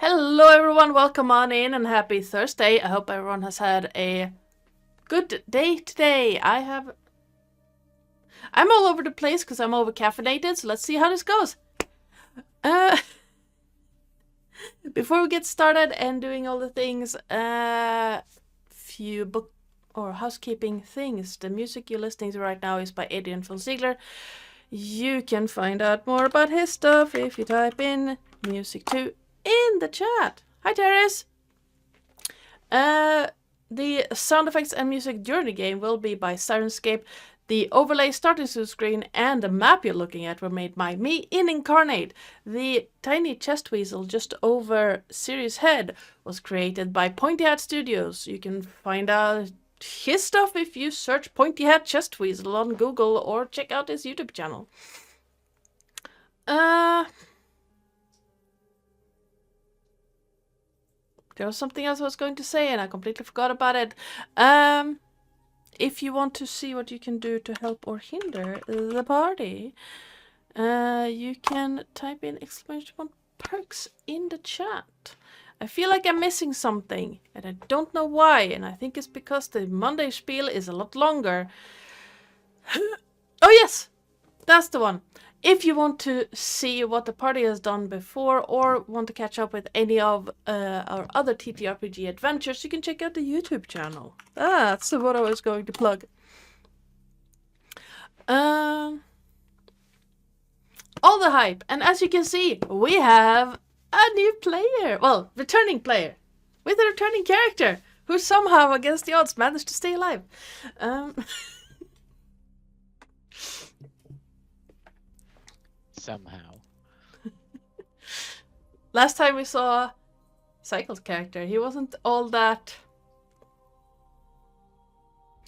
Hello everyone, welcome on in and happy Thursday. I hope everyone has had a good day today. I'm all over the place because I'm over caffeinated, so let's see how this goes. Before we get started and doing all the things, few book or housekeeping things. The music you're listening to right now is by Adrian von Ziegler. You can find out more about his stuff if you type in music 2 in the chat. Hi, Terrace! The sound effects and music during the game will be by Sirenscape. The overlay starting to screen and the map you're looking at were made by me in Incarnate. The tiny chest weasel just over Sirius Head was created by Pointy Hat Studios. You can find out his stuff if you search Pointy Hat Chest Weasel on Google or check out his YouTube channel. There was something else I was going to say and I completely forgot about it. If you want to see what you can do to help or hinder the party, you can type in !perks in the chat. I feel like I'm missing something, and I don't know why, and I think it's because the Monday spiel is a lot longer. Oh yes, that's the one. If you want to see what the party has done before or want to catch up with any of our other TTRPG adventures, you can check out the YouTube channel. That's what I was going to plug. All the hype, and as you can see, we have a new player. Well, returning player with a returning character who somehow, against the odds, managed to stay alive. Somehow. Last time we saw Psycole's character, he wasn't all that...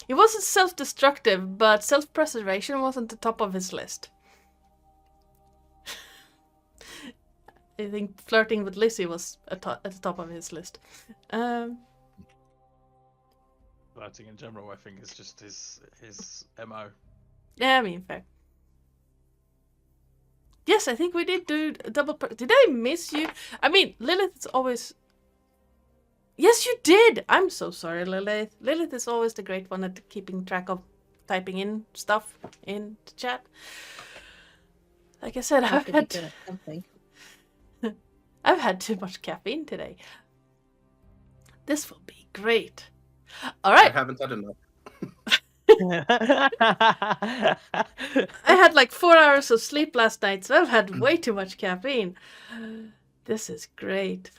He wasn't self-destructive, but self-preservation wasn't the top of his list. I think flirting with Lizzie was at the top of his list. Flirting in general, I think, is just his MO. Yeah, I mean, fair. Yes, I think we did do a double... Did I miss you? I mean, Lillith is always... Yes, you did! I'm so sorry, Lillith. Lillith is always the great one at keeping track of typing in stuff in the chat. Like I said, I've had too much caffeine today. This will be great. All right. I haven't had enough. I had like 4 hours of sleep last night, so I've had way too much caffeine. This is great.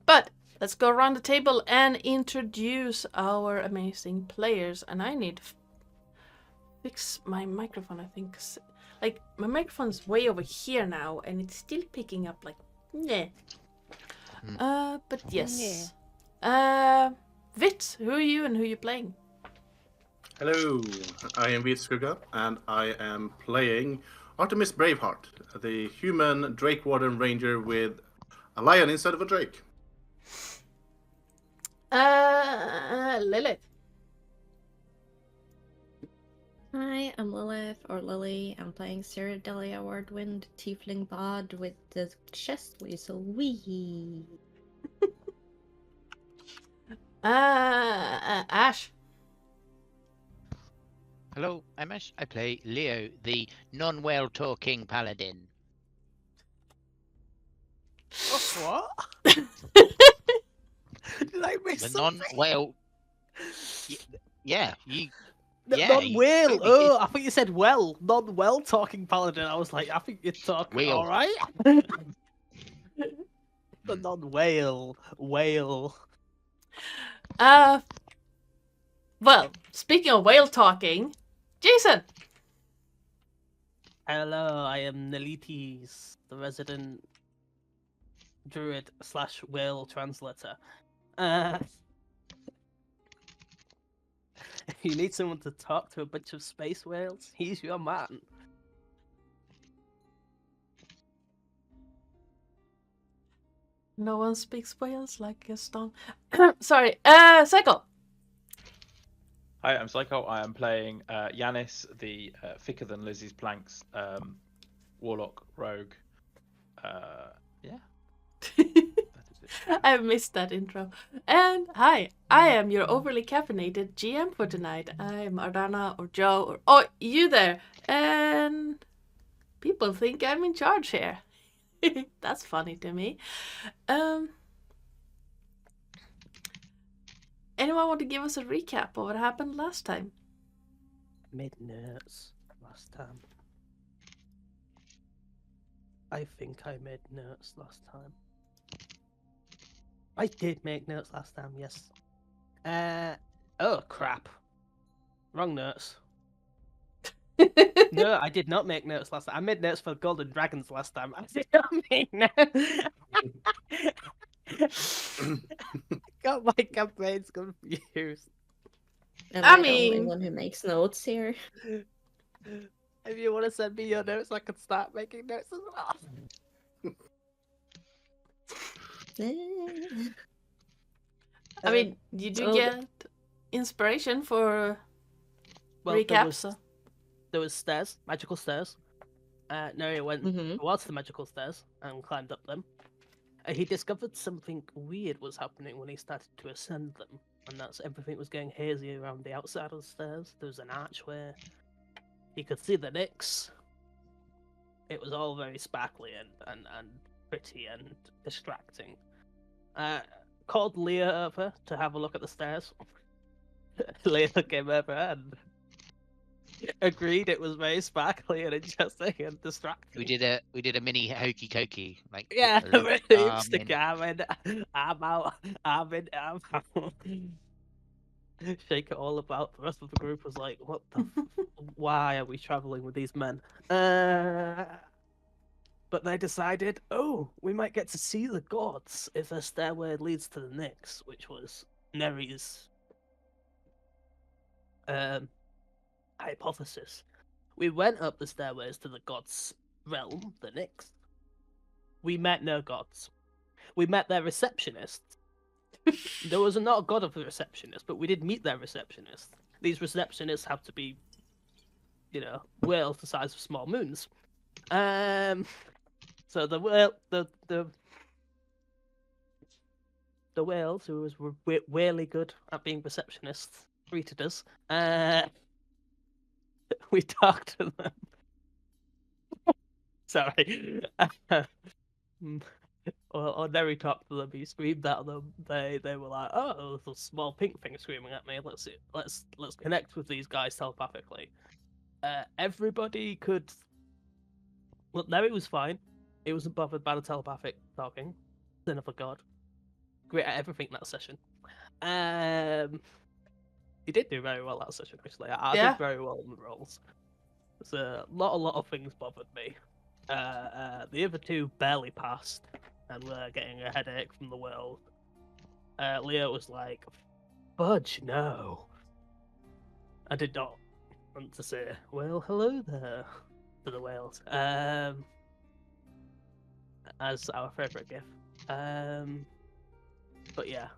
But let's go around the table and introduce our amazing players. And I need to fix my microphone, I think. Like, my microphone's way over here now, and it's still picking up like, yeah. But yes. Vits, who are you and who are you playing? Hello, I am Vitskugga, and I am playing Artemis Braveheart, the human Drake Warden Ranger with a lion instead of a drake. Lillith. Hi, I'm Lilith, or Lily. I'm playing Cyrodilia Award-winning Tiefling Bod with the chest weasel wee. Ash. Hello, I'm Ash. I play Leo, the non-whale talking paladin. What? Did I miss The something? non-whale. Yeah, you. Yeah, Non-whale. totally Oh, I think you said well. Non-well talking paladin. I was like, I think you're talking Whale. all right. The non-whale. Whale. Well, speaking of whale talking, Jason. Hello, I am Nelites, the resident druid / whale translator. If you need someone to talk to a bunch of space whales, he's your man. No one speaks whales like Gaston. Sorry, Psycole. Hi, I'm Psycole. I am playing Yanis, the thicker than Lizzie's planks warlock, rogue. Yeah. That is it. I missed that intro. And hi, I am your overly caffeinated GM for tonight. I'm Ardana or Joe or oh, you there. And people think I'm in charge here. That's funny to me. Anyone want to give us a recap of what happened last time? Made notes last time. I think I made notes last time. I did make notes last time, yes. Oh crap. Wrong notes. No, I did not make notes last time. I made notes for Golden Dragons last time. I did not make notes. Got my campaigns confused. Am I I the only mean- one who makes notes here? If you want to send me your notes, I can start making notes as well. I mean, you do so- get inspiration for Well, recaps. there was stairs, magical stairs. Neri went Mhm. towards the magical stairs and climbed up them. He discovered something weird was happening when he started to ascend them, and that's everything was going hazy around the outside of the stairs. There was an arch where you could see the nicks. It was all very sparkly and pretty and distracting. Called Leah over to have a look at the stairs. Leah came over and agreed it was very sparkly and interesting and distracting. We did a mini hokey cokey, like Yeah, a look, really arm in. stick arm in, arm out, arm in, arm out. Shake it all about. The rest of the group was like, "What the? Why are we traveling with these men?" But they decided, oh, we might get to see the gods if a stairway leads to the Nyx, which was Neri's hypothesis. We went up the stairways to the gods' realm, the Nyx. We met no gods. We met their receptionist. There was not a god of the receptionist, but we did meet their receptionist. These receptionists have to be, whales the size of small moons. So the whales, who were really good at being receptionists, greeted us. We talked to them. Sorry. Or Neri talked to them. He screamed at them. They were like, "Oh, there's a small pink thing screaming at me. Let's connect with these guys telepathically." Everybody could. Well, Neri was fine. He wasn't bothered by the telepathic talking. Sin of a god. Great at everything that session. He did do very well that session, actually. I Yeah. did very well in the roles. There's a lot of things bothered me. The other two barely passed and were getting a headache from the world. Leo was like, "Fudge, no." I did not want to say, "Well, hello there," to the whales. As our favourite gift. But yeah.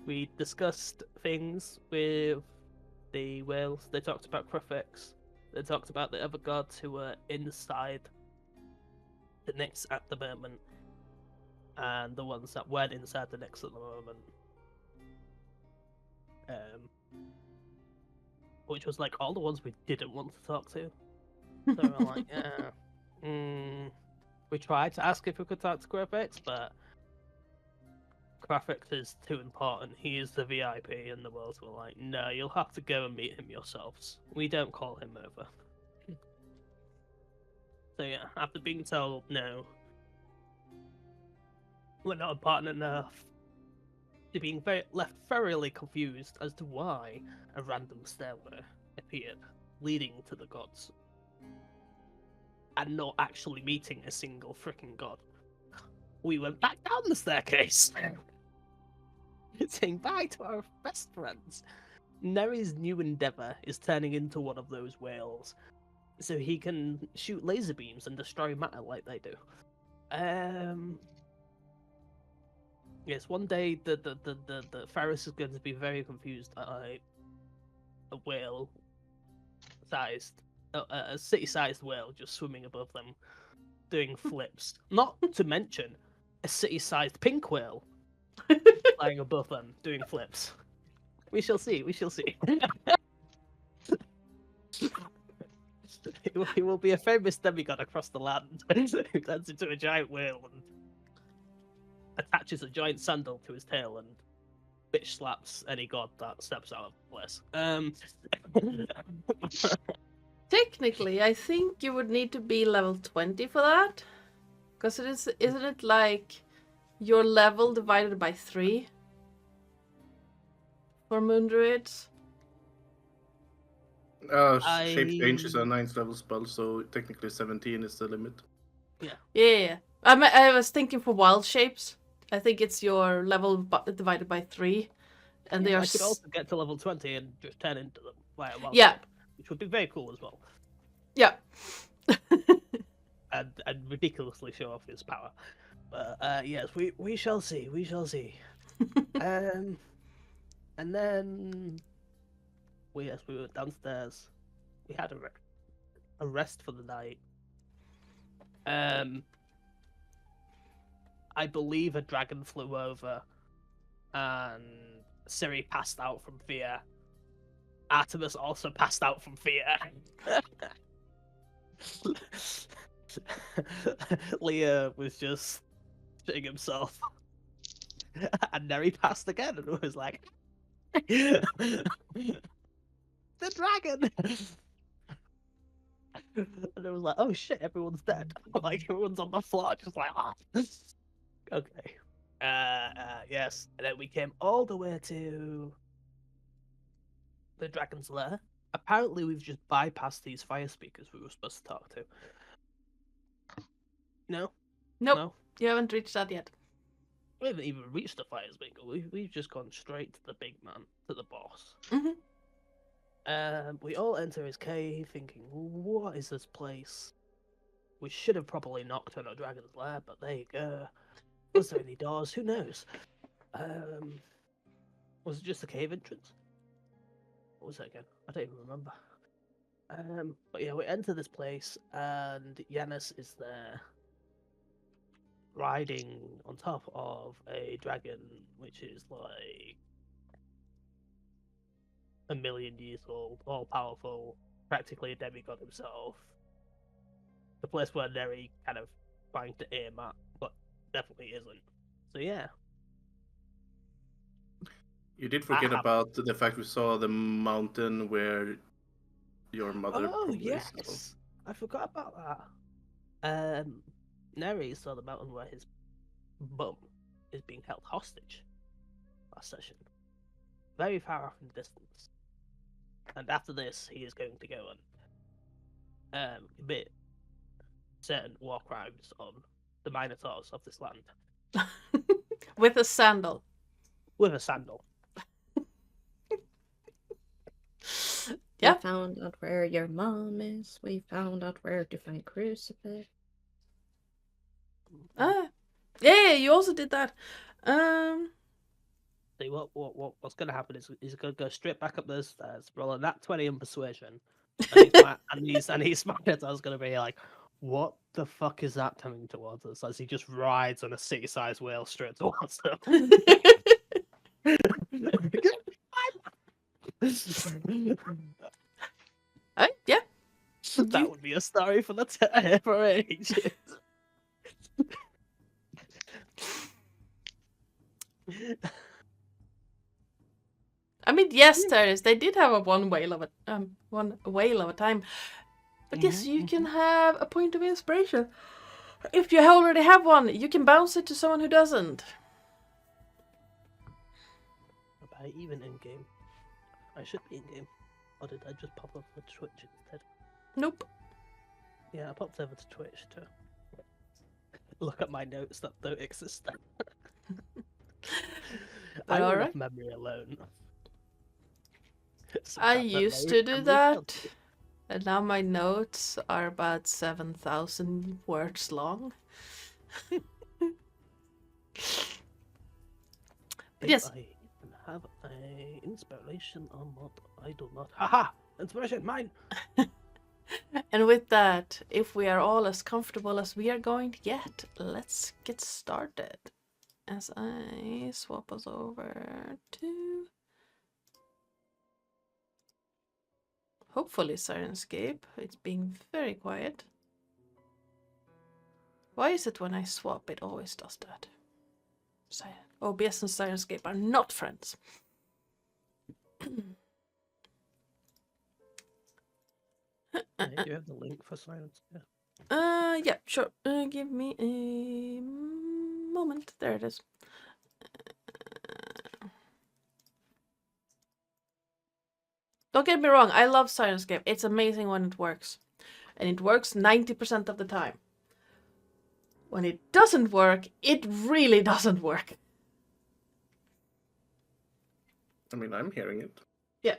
We discussed things with the whales. They talked about Crufix. They talked about the other gods who were inside the Nyx at the moment. And the ones that weren't inside the Nyx at the moment. Which was like all the ones we didn't want to talk to. So we were like, yeah. We tried to ask if we could talk to Crufix, but Crufix is too important. He is the VIP, and the worlds were like, no, you'll have to go and meet him yourselves. We don't call him over. So yeah, after being told no, we're not important enough, to being left thoroughly confused as to why a random stairway appeared, leading to the gods, and not actually meeting a single freaking god. We went back down the staircase, saying bye to our best friends. Neri's new endeavor is turning into one of those whales, so he can shoot laser beams and destroy matter like they do. Yes, one day the Ferris is going to be very confused at a whale-sized a city-sized whale just swimming above them, doing flips. Not to mention a city-sized pink whale flying above them, doing flips. We shall see. We shall see. He will be a famous demigod across the land who turns into a giant whale and attaches a giant sandal to his tail and bitch slaps any god that steps out of place. Technically, I think you would need to be level 20 for that. Because isn't it like your level divided by 3 for moon druids? Shape change is a 9th level spell, so technically 17 is the limit. Yeah. I was thinking for wild shapes. I think it's your level divided by 3. And they are I could also get to level 20 and just turn into them via wild Yeah. shape, which would be very cool as well. Yeah. And ridiculously show off his power. But yes, we shall see. We shall see. And then we were downstairs. We had a rest for the night. I believe a dragon flew over, and Siri passed out from fear. Artemis also passed out from fear. Leah was just shitting himself. And Neri passed again and was like, the dragon! And it was like, oh shit, everyone's dead. Like, everyone's on the floor, just like, ah. Okay. Yes. And then we came all the way to the dragon's lair. Apparently, we've just bypassed these fire speakers we were supposed to talk to. No? Nope. No? You haven't reached that yet. We haven't even reached the fire speaker. We've just gone straight to the big man, to the boss. Mhm. We all enter his cave thinking, what is this place? We should have probably knocked on a dragon's lair, but there you go. Was there any doors? Who knows? Was it just a cave entrance? What was it again? I don't even remember. But yeah, we enter this place, and Yanis is there, riding on top of a dragon, which is like 1,000,000 years old, all powerful, practically a demigod himself. The place where Neri kind of trying to aim at, but definitely isn't. So yeah. You did forget about the fact we saw the mountain where your mother. Oh probably is, yes, so. I forgot about that. Neri saw the mountain where his mum is being held hostage last session, very far off in the distance. And after this, he is going to go and commit certain war crimes on the Minotaurs of this land With a sandal. with a sandal. Yeah. We found out where your mom is. We found out where to find Crucifix. Yeah, you also did that. See what's going to happen is he's going to go straight back up those stairs, roll a nat 20 in persuasion, and his Minotaur's going to be like, "What the fuck is that coming towards us?" As he just rides on a city-sized whale straight towards them. Yeah. That would be a story for the for ages. I mean, yes, Terrace, they did have one whale of a time. But yes, you can have a point of inspiration. If you already have one, you can bounce it to someone who doesn't. Am I even in game? I should be in game. Or did I just pop up to Twitch instead? Nope. Yeah, I popped over to Twitch to look at my notes that don't exist. I All run right. off memory alone. So I that used memory- to do memory that, failed me. and now my notes are about 7,000 words long. But If yes. I even have a inspiration or not, I do not. Haha! Inspiration, mine! And with that, if we are all as comfortable as we are going to get, let's get started. As I swap us over to hopefully Sirenscape. It's being very quiet. Why is it when I swap it always does that? OBS and Sirenscape are not friends. Yeah, do you have the link for silence? Yeah. Yeah, sure. Give me a moment. There it is. Don't get me wrong, I love Sirenscape. It's amazing when it works. And it works 90% of the time. When it doesn't work, it really doesn't work. I mean, I'm hearing it. Yeah.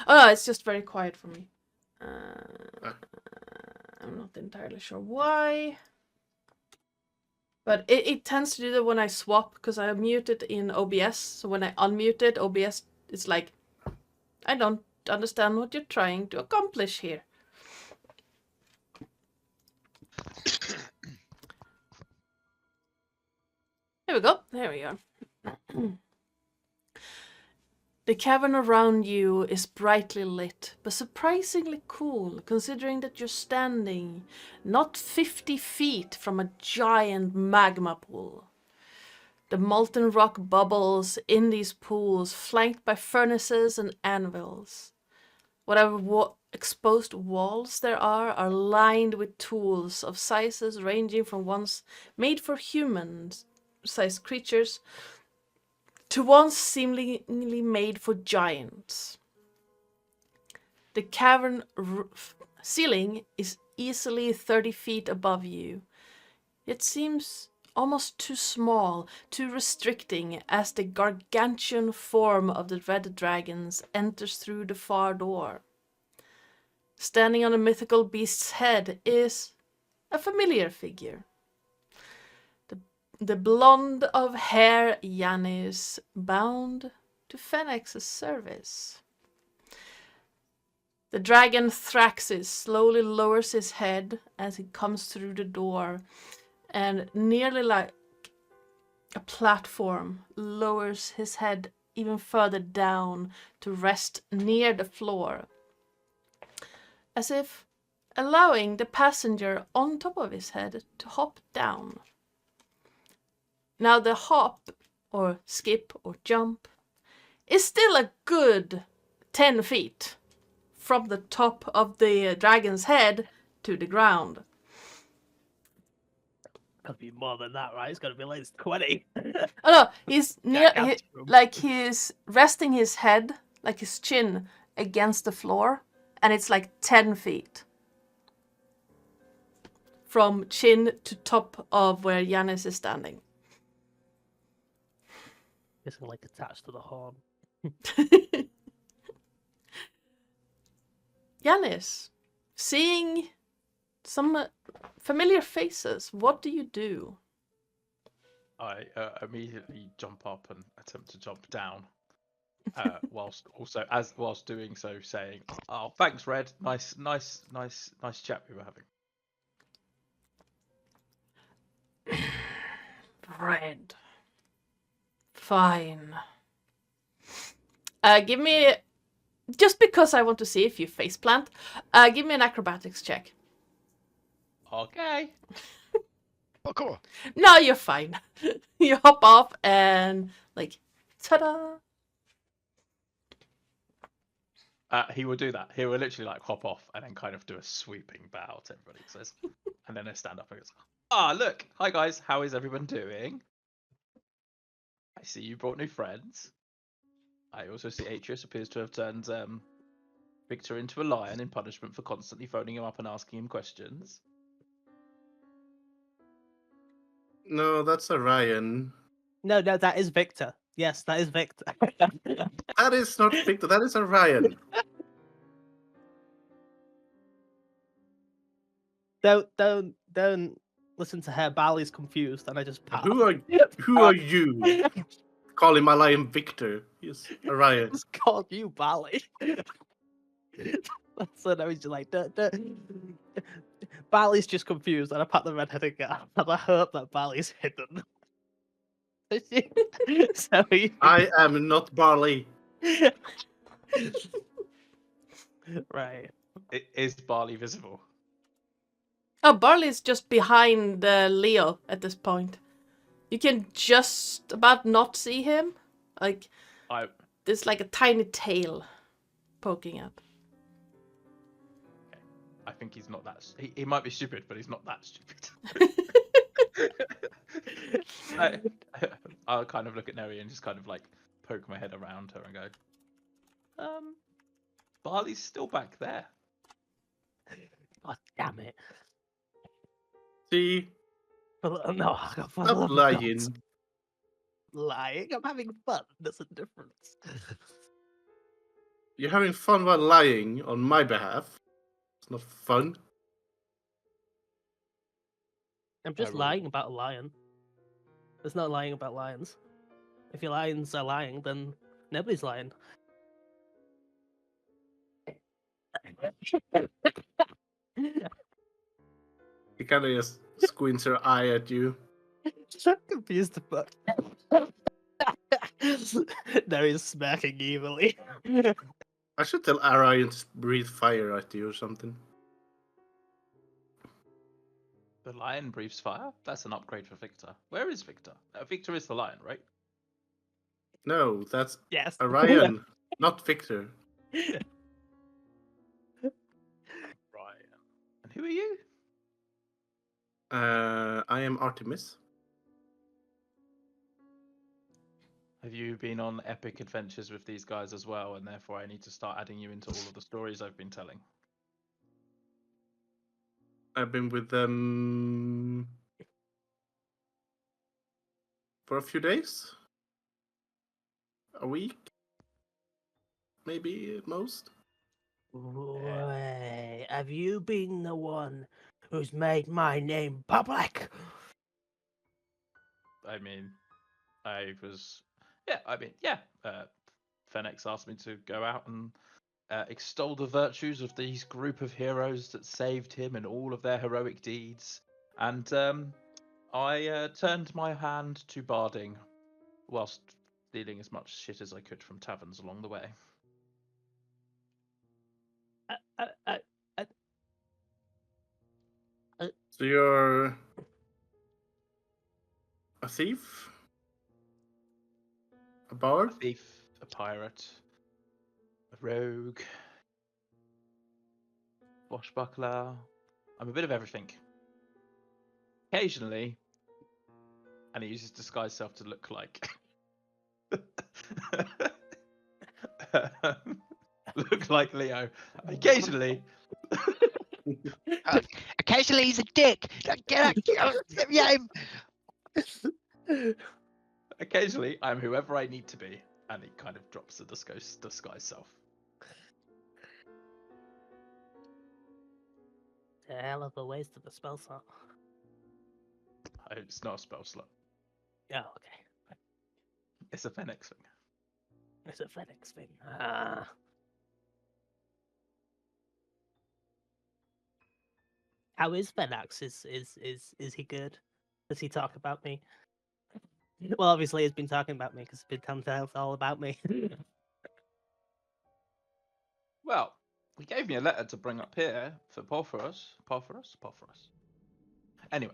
Oh, no, it's just very quiet for me. I'm not entirely sure why. But it tends to do that when I swap, because I mute it in OBS. So when I unmute it, OBS is like, I don't understand what you're trying to accomplish here. There we go. There we are. The cavern around you is brightly lit, but surprisingly cool, considering that you're standing not 50 feet from a giant magma pool. The molten rock bubbles in these pools, flanked by furnaces and anvils. Whatever exposed walls there are lined with tools of sizes ranging from ones made for human-sized creatures to ones seemingly made for giants. The cavern ceiling is easily 30 feet above you. It seems almost too small, too restricting, as the gargantuan form of the red dragons enters through the far door. Standing on a mythical beast's head is a familiar figure. The blonde of hair Yanis, bound to Fenix's service. The dragon Thraxis slowly lowers his head as he comes through the door, and nearly like a platform, lowers his head even further down to rest near the floor, as if allowing the passenger on top of his head to hop down. Now the hop, or skip, or jump, is still a good 10 feet from the top of the dragon's head to the ground. Gotta be more than that, right? It's gotta be at least 20. Oh no, he's near, Jackham's room. like he's resting his head, like his chin, against the floor, and it's like 10 feet. From chin to top of where Yanis is standing. It's like attached to the horn. Yanis, seeing some familiar faces, what do you do? I immediately jump up and attempt to jump down, whilst doing so saying, "Oh, thanks, Red. Nice chat we were having." Red. Fine. Give me, just because I want to see if you faceplant, give me an acrobatics check. Okay. Oh, come on. No, you're fine. You hop off and like, ta-da! He will do that. He will literally like hop off and then kind of do a sweeping bow to everybody. Says, and then they stand up and goes, "Ah, look, hi guys, how is everyone doing? I see you brought new friends. I also see Atreus appears to have turned Victor into a lion in punishment for constantly phoning him up and asking him questions." No, that's Orion. No, that is Victor. Yes, that is Victor. That is not Victor, that is Orion. Don't listen to her. Bally's confused, and I just pat. Who are you? Calling my lion Victor. Yes, Orion. Just called you Bally. So now he's just like, Barley's just confused, and I pat the red-headed guy, and I hope that Barley's hidden. So he... I am not Barley. Right. Is Barley visible? Oh, Barley's just behind Leo at this point. You can just about not see him. Like, there's like a tiny tail poking up. I think he's not that. He might be stupid, but he's not that stupid. I'll kind of look at Neri and just kind of like poke my head around her and go, Barley's still back there. God damn it. See? No, Stop lying. Lying? I'm having fun. There's a difference. You're having fun while lying on my behalf. It's not fun. I'm just lying about a lion. There's no lying about lions. If your lions are lying, then nobody's lying. He kind of just squints her eye at you. So confused the fuck. Now he's smacking evilly. I should tell Arion to breathe fire at you or something. The lion breathes fire? That's an upgrade for Victor. Where is Victor? Victor is the lion, right? No, that's Yes. Arion, not Victor. Ryan. And who are you? I am Artemis. Have you been on epic adventures with these guys as well, and therefore I need to start adding you into all of the stories I've been telling? I've been with them for a few days. A week? Maybe at most. Wait, have you been the one who's made my name public? I mean, Fenix asked me to go out and extol the virtues of these group of heroes that saved him and all of their heroic deeds. And I turned my hand to barding whilst stealing as much shit as I could from taverns along the way. So you're a thief? A bard? A thief, a pirate, a rogue, swashbuckler. I'm a bit of everything. Occasionally, and he uses disguise self to look like look like Leo. Occasionally, Occasionally he's a dick. Get him. occasionally I'm whoever I need to be, and he kind of drops the disguise self. A hell of a waste of a spell slot. It's not a spell slot. Oh, okay. It's a Fenix thing. It's a Phoenix thing. Ah. How is Fenax? Is he good? Does he talk about me? Well, obviously he's been talking about me because he's been telling all about me. Well, he gave me a letter to bring up here for Porphyros. Anyway,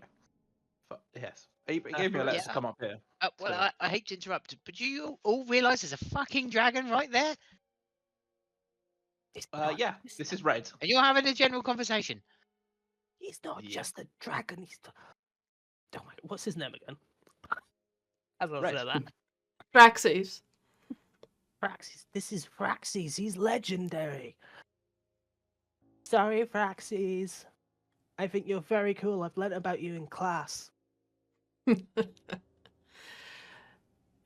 yes, he gave me a letter to come up here. Well, I hate to interrupt, but do you all realise there's a fucking dragon right there? Yeah, this is Red. And you're having a general conversation. He's not Yeah. just a dragon. He's. Oh my, what's his name again? As I Red. say that. Praxis. Fraxis. This is Fraxis. He's legendary. Sorry, Fraxis. I think you're very cool. I've learnt about you in class.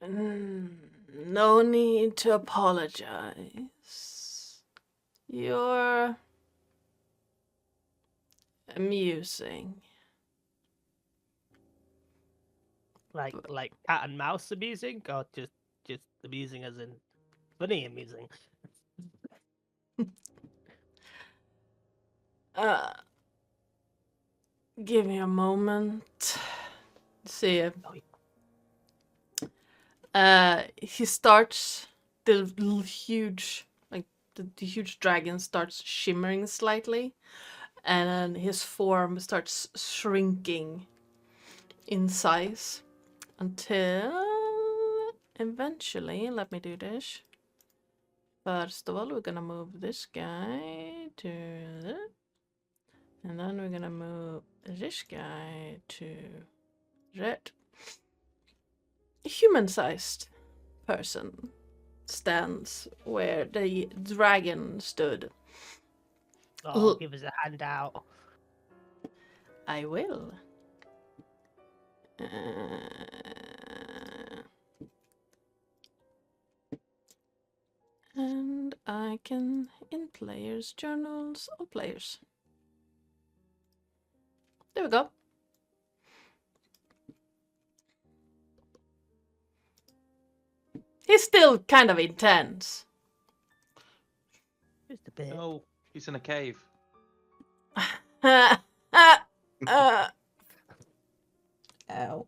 No need to apologize. You're amusing. Like cat and mouse amusing, or just amusing as in funny amusing. Give me a moment. See. He starts huge, like the huge dragon starts shimmering slightly, and then his form starts shrinking in size until eventually, let me do this. First of all, we're gonna move this guy to there. And then we're gonna move this guy to red. A human-sized person stands where the dragon stood. Oh, give us a handout. I will. And I can in players journals of players. There we go. He's still kind of intense. Just a bit. Oh, he's in a cave. Ow.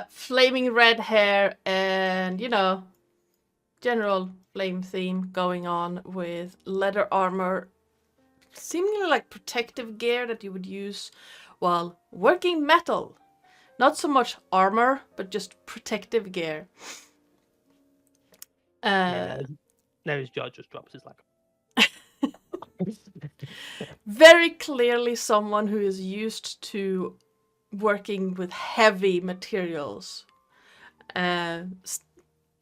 Flaming red hair and, you know, general flame theme going on with leather armor, seemingly like protective gear that you would use while working metal. Not so much armor, but just protective gear. Now his jaw just drops. It's like. Very clearly someone who is used to working with heavy materials.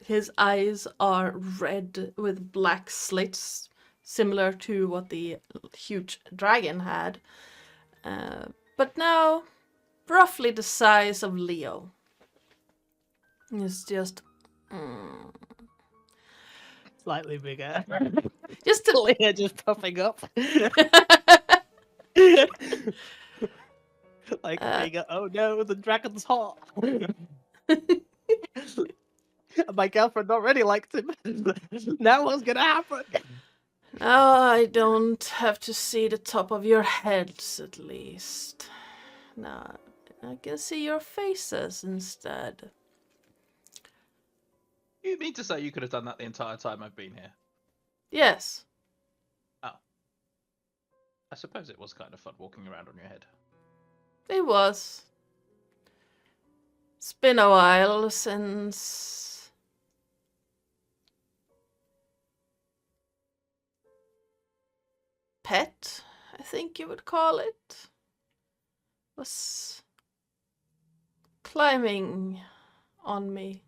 His eyes are red with black slits, similar to what the huge dragon had. But now, roughly the size of Leo. It's just... Slightly bigger. Just a... Leah just puffing up. Like bigger. Oh no, the dragon's hot. My girlfriend already liked him. Now what's gonna happen? Now I don't have to see the top of your heads, at least. Now I can see your faces instead. You mean to say you could have done that the entire time I've been here? Yes. Oh. I suppose it was kind of fun walking around on your head. It was. It's been a while since... Pet, I think you would call it, was climbing on me.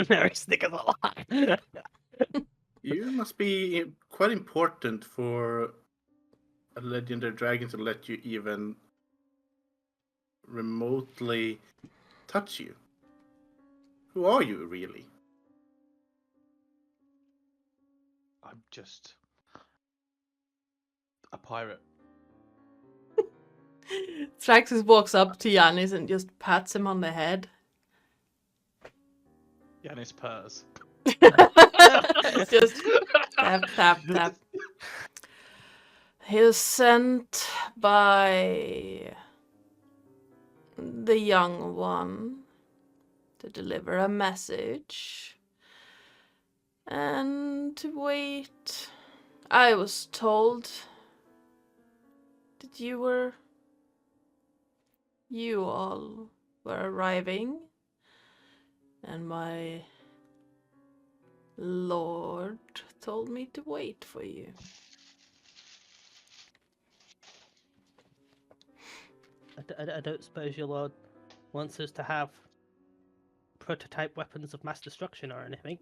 Mary Snickers alive. You must be quite important for a legendary dragon to let you even remotely touch you. Who are you, really? I'm just a pirate. Traxxas walks up to Yanis and just pats him on the head. Yanis purrs. Just tap, tap, tap. He was sent by the young one to deliver a message and to wait. I was told that you all were arriving, and my lord told me to wait for you. I don't suppose your lord wants us to have prototype weapons of mass destruction or anything.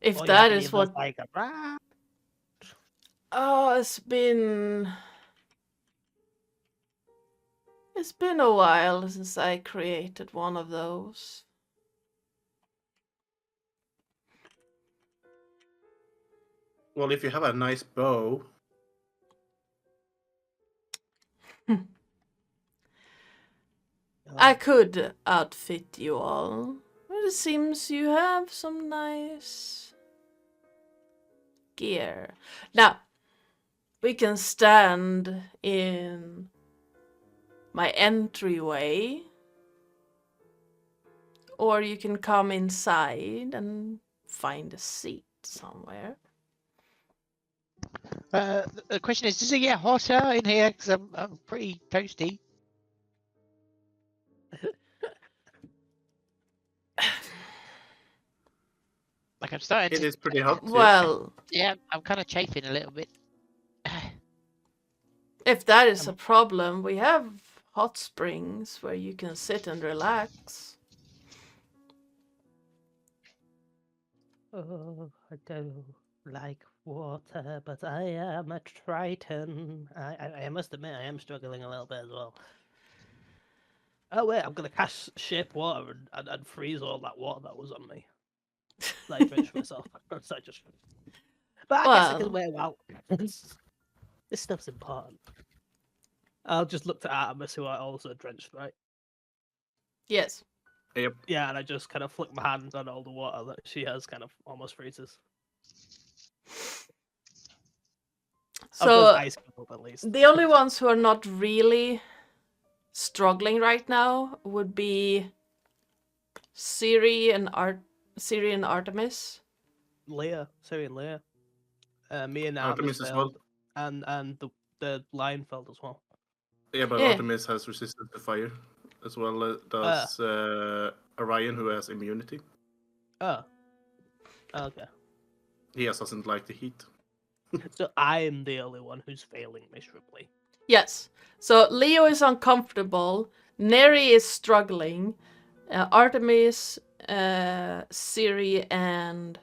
If Or you that have any is of those, what... like, Oh, it's been a while since I created one of those. Well, if you have a nice bow. I could outfit you all. But it seems you have some nice gear. Now, we can stand in my entryway. Or you can come inside and find a seat somewhere. The question is, does it get hotter in here? Because I'm pretty toasty. Like I'm starting It to. is pretty hot. yes. Well, Yeah, I'm kind of chafing a little bit. if that is a problem, we have hot springs where you can sit and relax. Oh, I don't like water, but I am a Triton. I must admit, I am struggling a little bit as well. Oh wait, I'm gonna cast shape water and freeze all that water that was on me. Like drench myself. So I just. But I guess I can Well, wait a while. This stuff's important. I'll just look to Artemis, who I also drenched, right? yes. Yep. Yeah, and I just kind of flick my hand on all the water that she has, kind of almost freezes. Of those So ice cube, at least. the only ones who are not really struggling right now would be Siri and Artemis. Leah, Siri and Leah. Me and Artemis as well. and the Lionfeld as well. Yeah, but Yeah. Artemis has resistance to fire, as well as does Orion, who has immunity. Oh. Okay. He just doesn't like the heat. So I'm the only one who's failing miserably. Yes. So Leo is uncomfortable. Neri is struggling. Artemis, Siri, and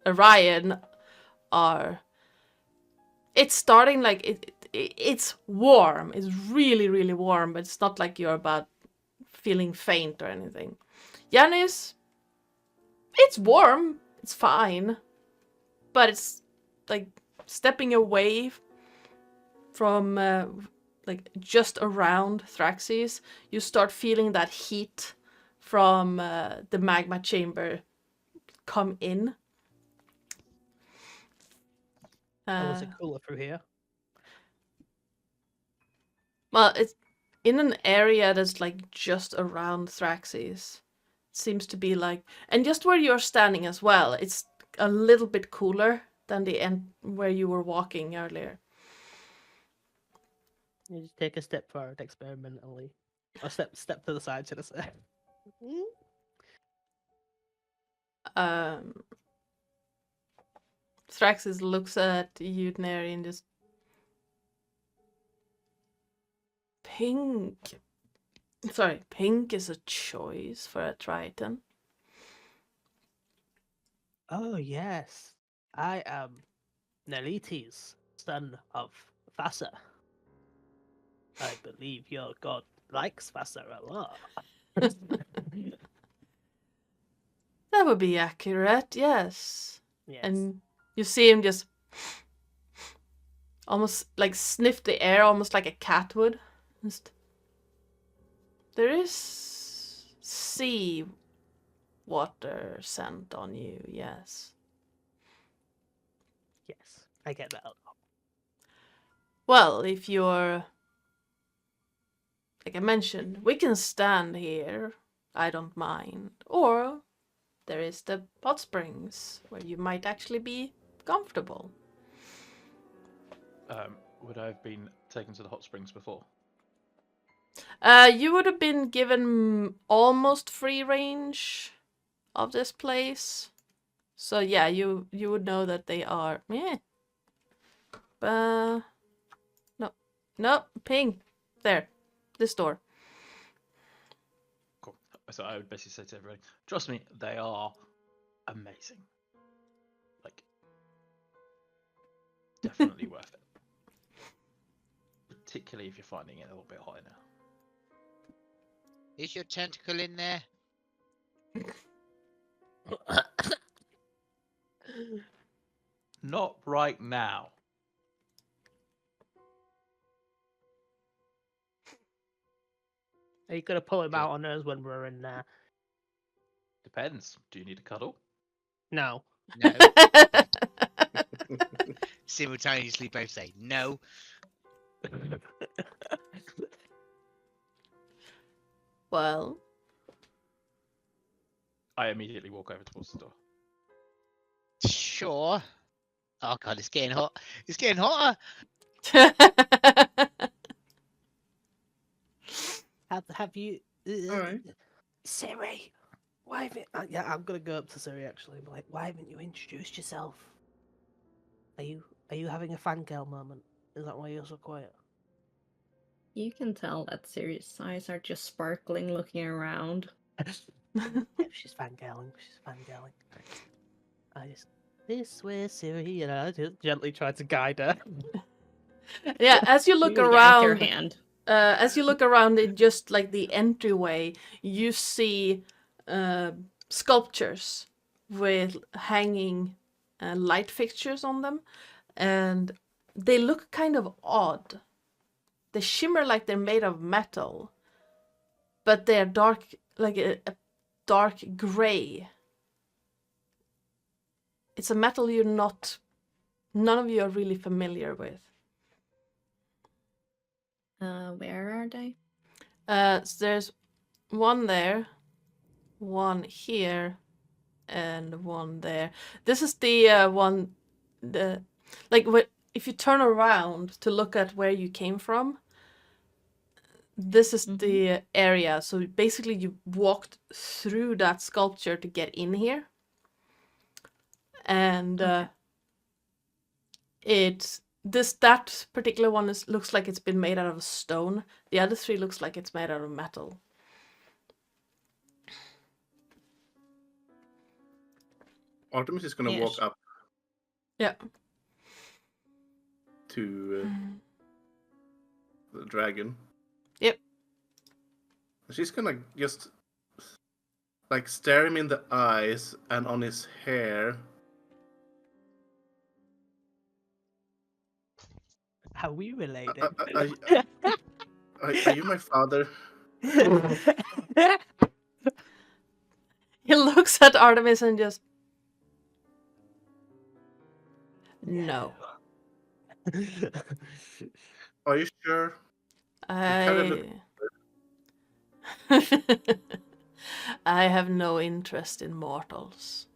Orion are. It's starting like it's warm. It's really, really warm, but it's not like you're about feeling faint or anything. Yanis, it's warm. It's fine. But it's like stepping away from like just around Thraxis, you start feeling that heat from the magma chamber come in. Was it cooler through here? Well, it's in an area that's like just around Thraxis. It seems to be like, and just where you're standing as well, it's a little bit cooler than the end where you were walking earlier. You just take a step forward experimentally. Or step to the side, should I say? Thraxis looks at you, Neri, and just pink. Sorry, pink is a choice for a Triton. Oh yes, I am Neliti's son of Vasa. I believe your god likes Vasa a lot. That would be accurate, yes. Yes. And you see him just almost like sniff the air, almost like a cat would. Just... There is sea water scent on you, yes. Yes, I get that a lot. Well, if you're... Like I mentioned, we can stand here. I don't mind. Or there is the hot springs, where you might actually be comfortable. Would I have been taken to the hot springs before? You would have been given almost free range of this place. So yeah, you would know that they are... No, ping. There. This door. Cool. So I would basically say to everybody, trust me, they are amazing. Like, definitely worth it. Particularly if you're finding it a little bit hot now. Is your tentacle in there? Not right now. Are you gonna pull him Okay. out on us when we're in there? Depends. Do you need a cuddle? No. No. Simultaneously both say no. Well, I immediately walk over towards the door. Sure. Oh god, it's getting hot. It's getting hotter. Have you? Alright. Siri, why haven't? Yeah, I'm gonna go up to Siri actually. And be like, why haven't you introduced yourself? Are you having a fangirl moment? Is that why you're so quiet? You can tell that Siri's eyes are just sparkling looking around. Yeah, she's fangirling. She's fangirling. I just this way, Siri, and I just gently try to guide her. yeah, as you look You yank your around, hand. as you look around in just like the entryway, you see sculptures with hanging light fixtures on them, and they look kind of odd. They shimmer like they're made of metal, but they're dark, like a dark gray. It's a metal none of you are really familiar with. Where are they? So there's one there, one here, and one there. This is the one, if you turn around to look at where you came from, this is the area. So basically you walked through that sculpture to get in here. And that particular one looks like it's been made out of stone. The other three looks like it's made out of metal. Artemis is gonna Yes. walk up Yeah. to the dragon. Yep. She's gonna just like stare him in the eyes and on his hair. Are we related? Are you my father? He looks at Artemis and just... No. Are you sure? I have no interest in mortals.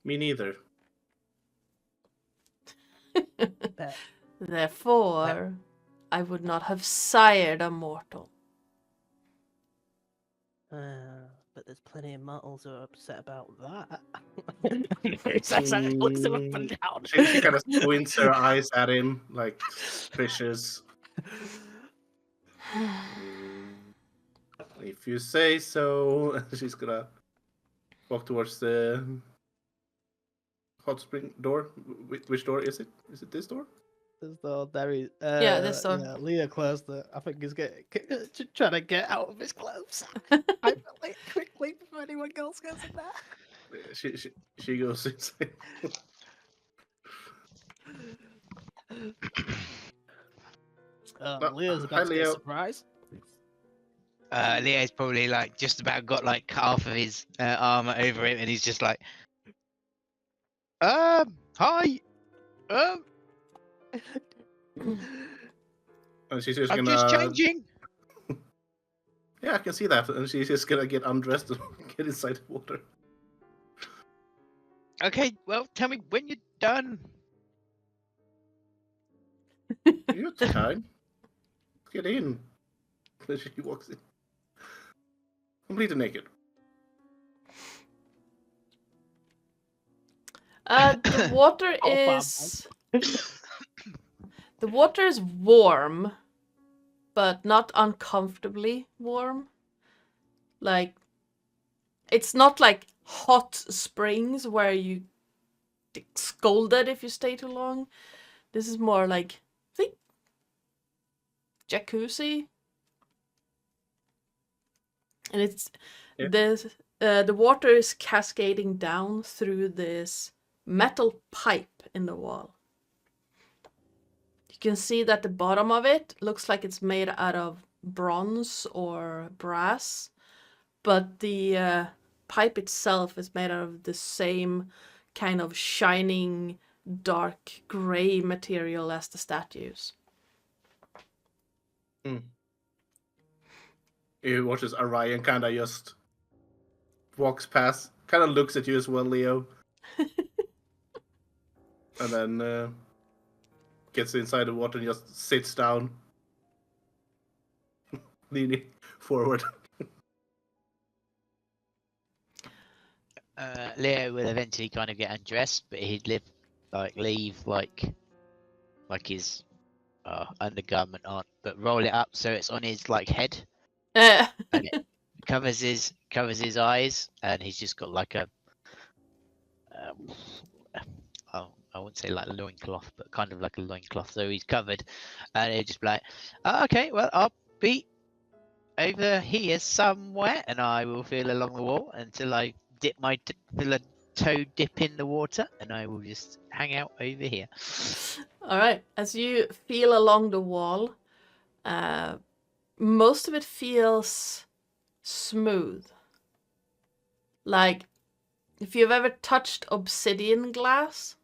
Me neither. Therefore, I would not have sired a mortal. But there's plenty of mortals who are upset about that. Sasha looks him up and down. She kind of squints her eyes at him like fishes. If you say so. She's gonna walk towards the hot spring door. Which door is it? Is it this door? This door, there is. Yeah, this door. Yeah, Leah closed it. I think he's trying to get out of his clothes. I felt like quickly before anyone else goes in there. She goes inside. Leah's hi, about to get a Leo. surprise. Leo's probably like just about got like half of his armor over him, and he's just like, hi, And she's just I'm gonna. just changing. Yeah, I can see that. And she's just gonna get undressed and get inside the water. Okay, well, tell me when you're done. You have time. Get in. Then she walks in. Completely naked. The water Oh, is... The water is warm, but not uncomfortably warm. Like, it's not like hot springs where you get scolded if you stay too long. This is more like, I think, jacuzzi. And it's Yeah. the water is cascading down through this metal pipe in the wall. You can see that the bottom of it looks like it's made out of bronze or brass, but the pipe itself is made out of the same kind of shining dark gray material as the statues. He watches Orion kind of just walks past, kind of looks at you as well, Leo. And then gets inside the water and just sits down, leaning forward. Leo will eventually kind of get undressed, but he'd leave his undergarment on, but roll it up so it's on his like head, and it covers his eyes, and he's just got like a I wouldn't say like a loincloth, but kind of like a loincloth, so he's covered, and he'll just be like, "Oh, okay, well, I'll be over here somewhere, and I will feel along the wall until I dip my feel a toe dip in the water, and I will just hang out over here." All right. As you feel along the wall, most of it feels smooth. Like if you've ever touched obsidian glass,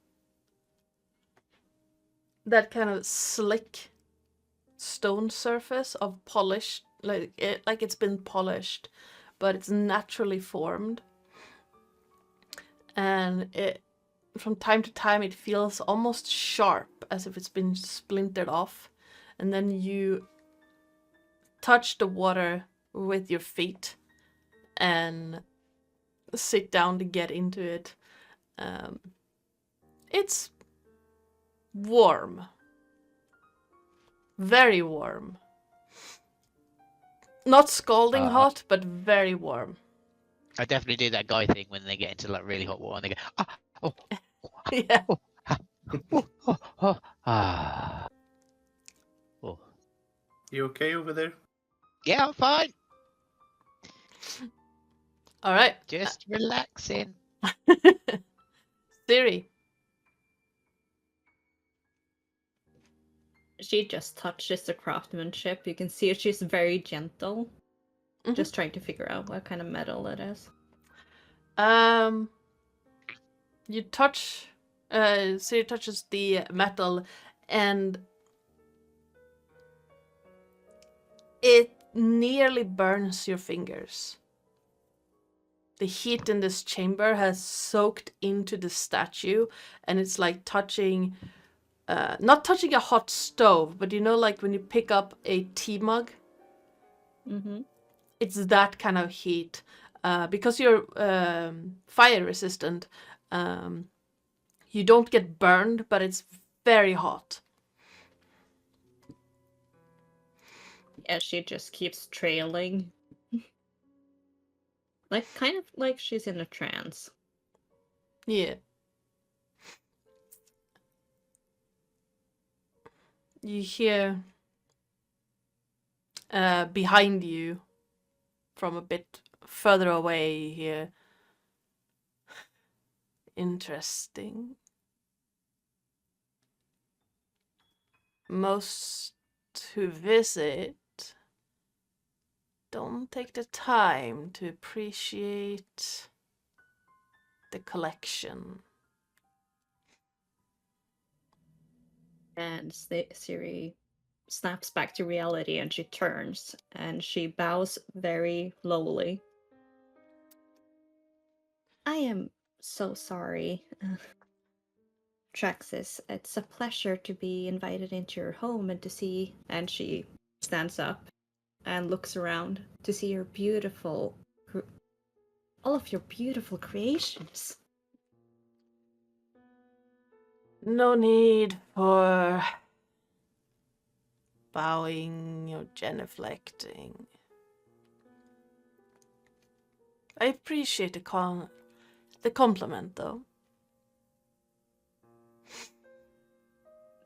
that kind of slick stone surface of polished, like it's been polished, but it's naturally formed. And it, from time to time, it feels almost sharp, as if it's been splintered off. And then you touch the water with your feet and sit down to get into it. It's warm. Very warm. Not scalding hot, but very warm. I definitely do that guy thing when they get into like really hot water and they go, ah, oh, Yeah. oh, ah, oh, oh, oh, ah. Oh. You okay over there? Yeah, I'm fine. All right. Just relaxing. Siri. She just touches the craftsmanship. You can see she's very gentle. Mhm. Just trying to figure out what kind of metal it is. You touch, Siri touches the metal, and it nearly burns your fingers. The heat in this chamber has soaked into the statue, and it's like touching, not touching a hot stove, but you know, like when you pick up a tea mug, Mm-hmm. it's that kind of heat. Because you're fire resistant, you don't get burned, but it's very hot. Yeah, she just keeps trailing. Like, kind of like she's in a trance. Yeah. You hear behind you, from a bit further away, you hear, interesting. Most who visit don't take the time to appreciate the collection. And Siri snaps back to reality and she turns and she bows very lowly. I am so sorry. Traxis, it's a pleasure to be invited into your home and to see. And she stands up and looks around to see your beautiful, all of your beautiful creations. No need for bowing or genuflecting. I appreciate the compliment, though.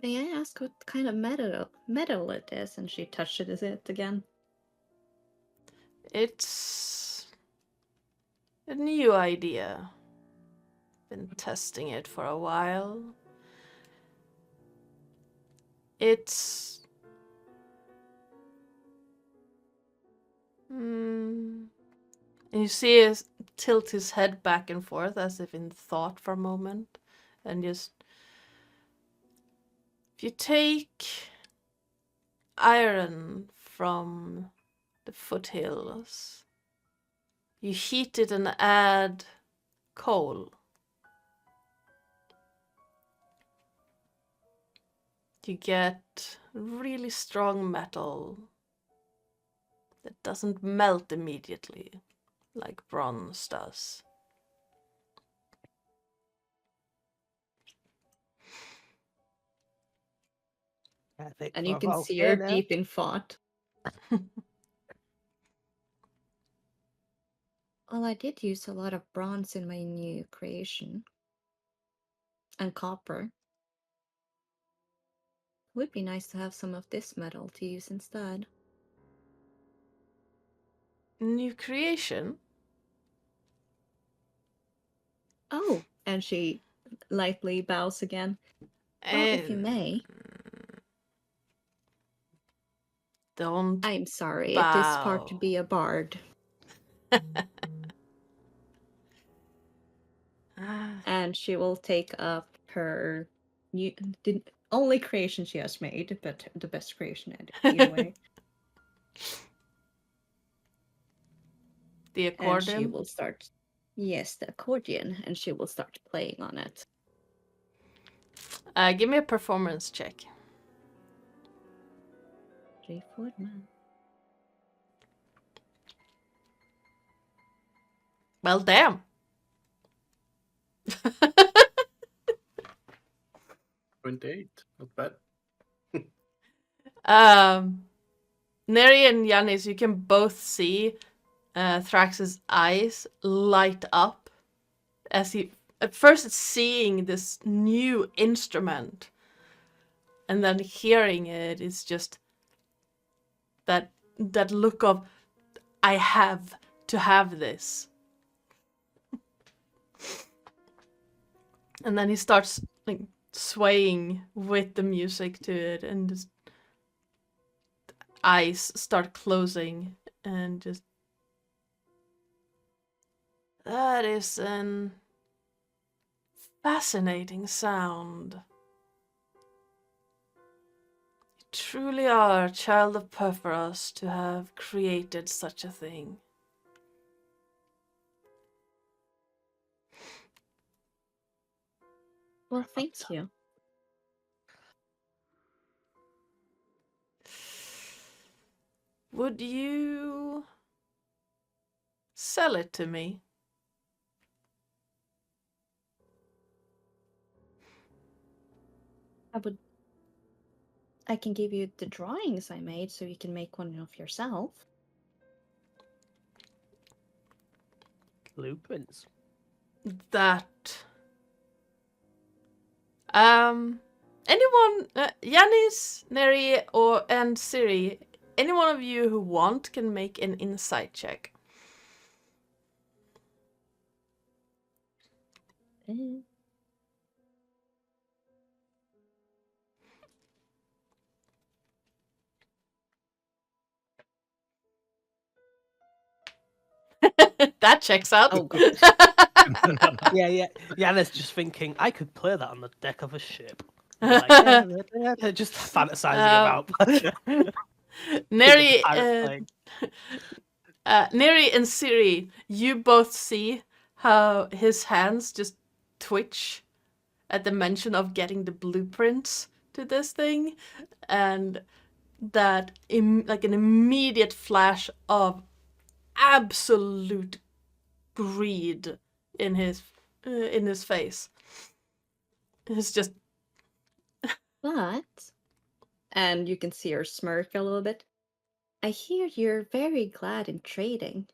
May I ask what kind of metal it is? And she touches it again. It's a new idea. Been testing it for a while. It's... And you see him tilt his head back and forth as if in thought for a moment. And just... If you take iron from the foothills, you heat it and add coal. You get really strong metal that doesn't melt immediately like bronze does. I think And you we're can all see here her now. deep in thought. Well, I did use a lot of bronze in my new creation. And copper. Would be nice to have some of this metal to use instead. New creation? Oh, and she lightly bows again. Well, if you may. Don't I'm sorry, it is part to bow. be a bard. And she will take up her new, the only creation she has made, but the best creation either way. The And she accordion? will start, yes, the accordion, and she will start playing on it. Give me a performance check. Straightforward. Well, damn. 28, not bad. Neri and Yanis, you can both see Thrax's eyes light up as he at first seeing this new instrument, and then hearing it is just that look of I have to have this. And then he starts like swaying with the music to it, and just eyes start closing, and just that is an fascinating sound. You truly are a child of Perforos to have created such a thing. Well, thank you. Would you sell it to me? I can give you the drawings I made so you can make one of yourself. Blueprints. That. Anyone, Yanis, Neri, and Siri, any one of you who want can make an insight check. That checks out. Oh, good. Yeah. Yana's just thinking, I could play that on the deck of a ship. Like, just fantasizing about. Neri, pirate Neri and Siri, you both see how his hands just twitch at the mention of getting the blueprints to this thing, and that like an immediate flash of absolute greed in his face. It's just But, and you can see her smirk a little bit. I hear you're very glad in trading.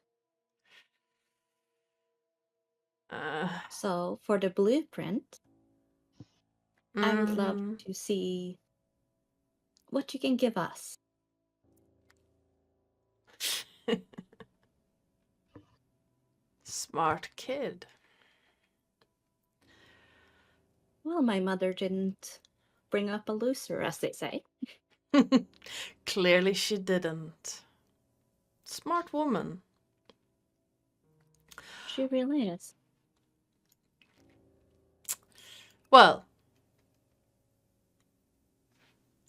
So, for the blueprint, I would love to see what you can give us. Smart kid. Well, my mother didn't bring up a loser, as they say. Clearly she didn't. Smart woman. She really is. Well,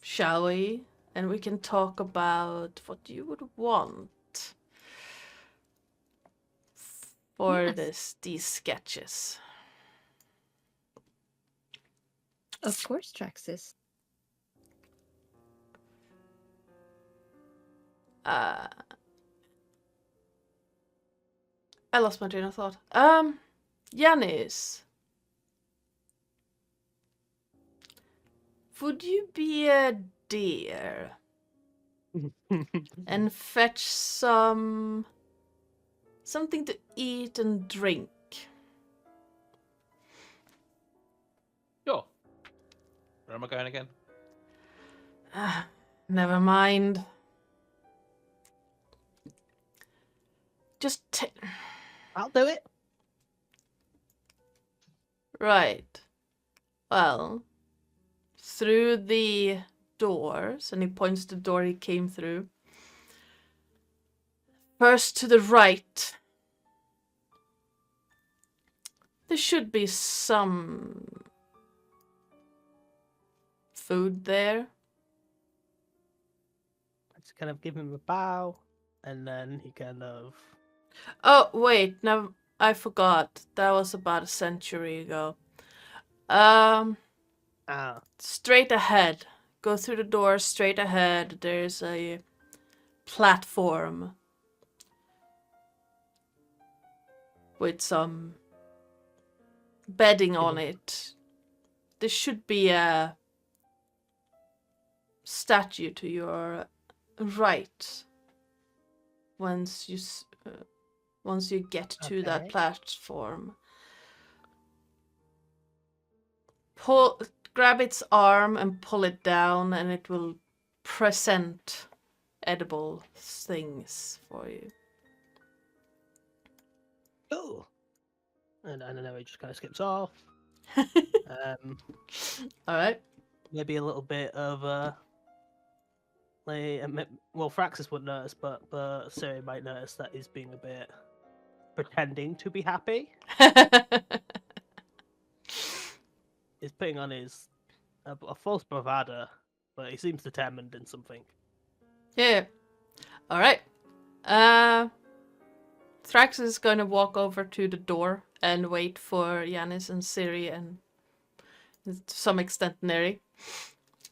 shall we? And we can talk about what you would want for Yes. these sketches. Of course, Traxxas. I lost my train of thought. Yanis, would you be a deer and fetch something to eat and drink? Sure. Where am I going again? Never mind. Just I'll do it. right. Well, through the doors, and he points to the door he came through. First to the right. There should be some food there. I just kind of give him a bow, and then he kind of. Oh, wait, no, I forgot. That was about a century ago. Straight ahead. Go through the door, straight ahead. There's a platform with some bedding on it. There should be a statue to your right once you get to that Okay. platform. Grab its arm and pull it down, and it will present edible things for you. Oh. And I don't know, he just kind of skips off. All right. Maybe a little bit of well, Fraxis wouldn't notice, but Siri might notice that he's being a bit pretending to be happy. He's putting on his a false bravado, but he seems determined in something. Yeah. All right. Thrax is going to walk over to the door and wait for Yanis and Siri and to some extent Neri.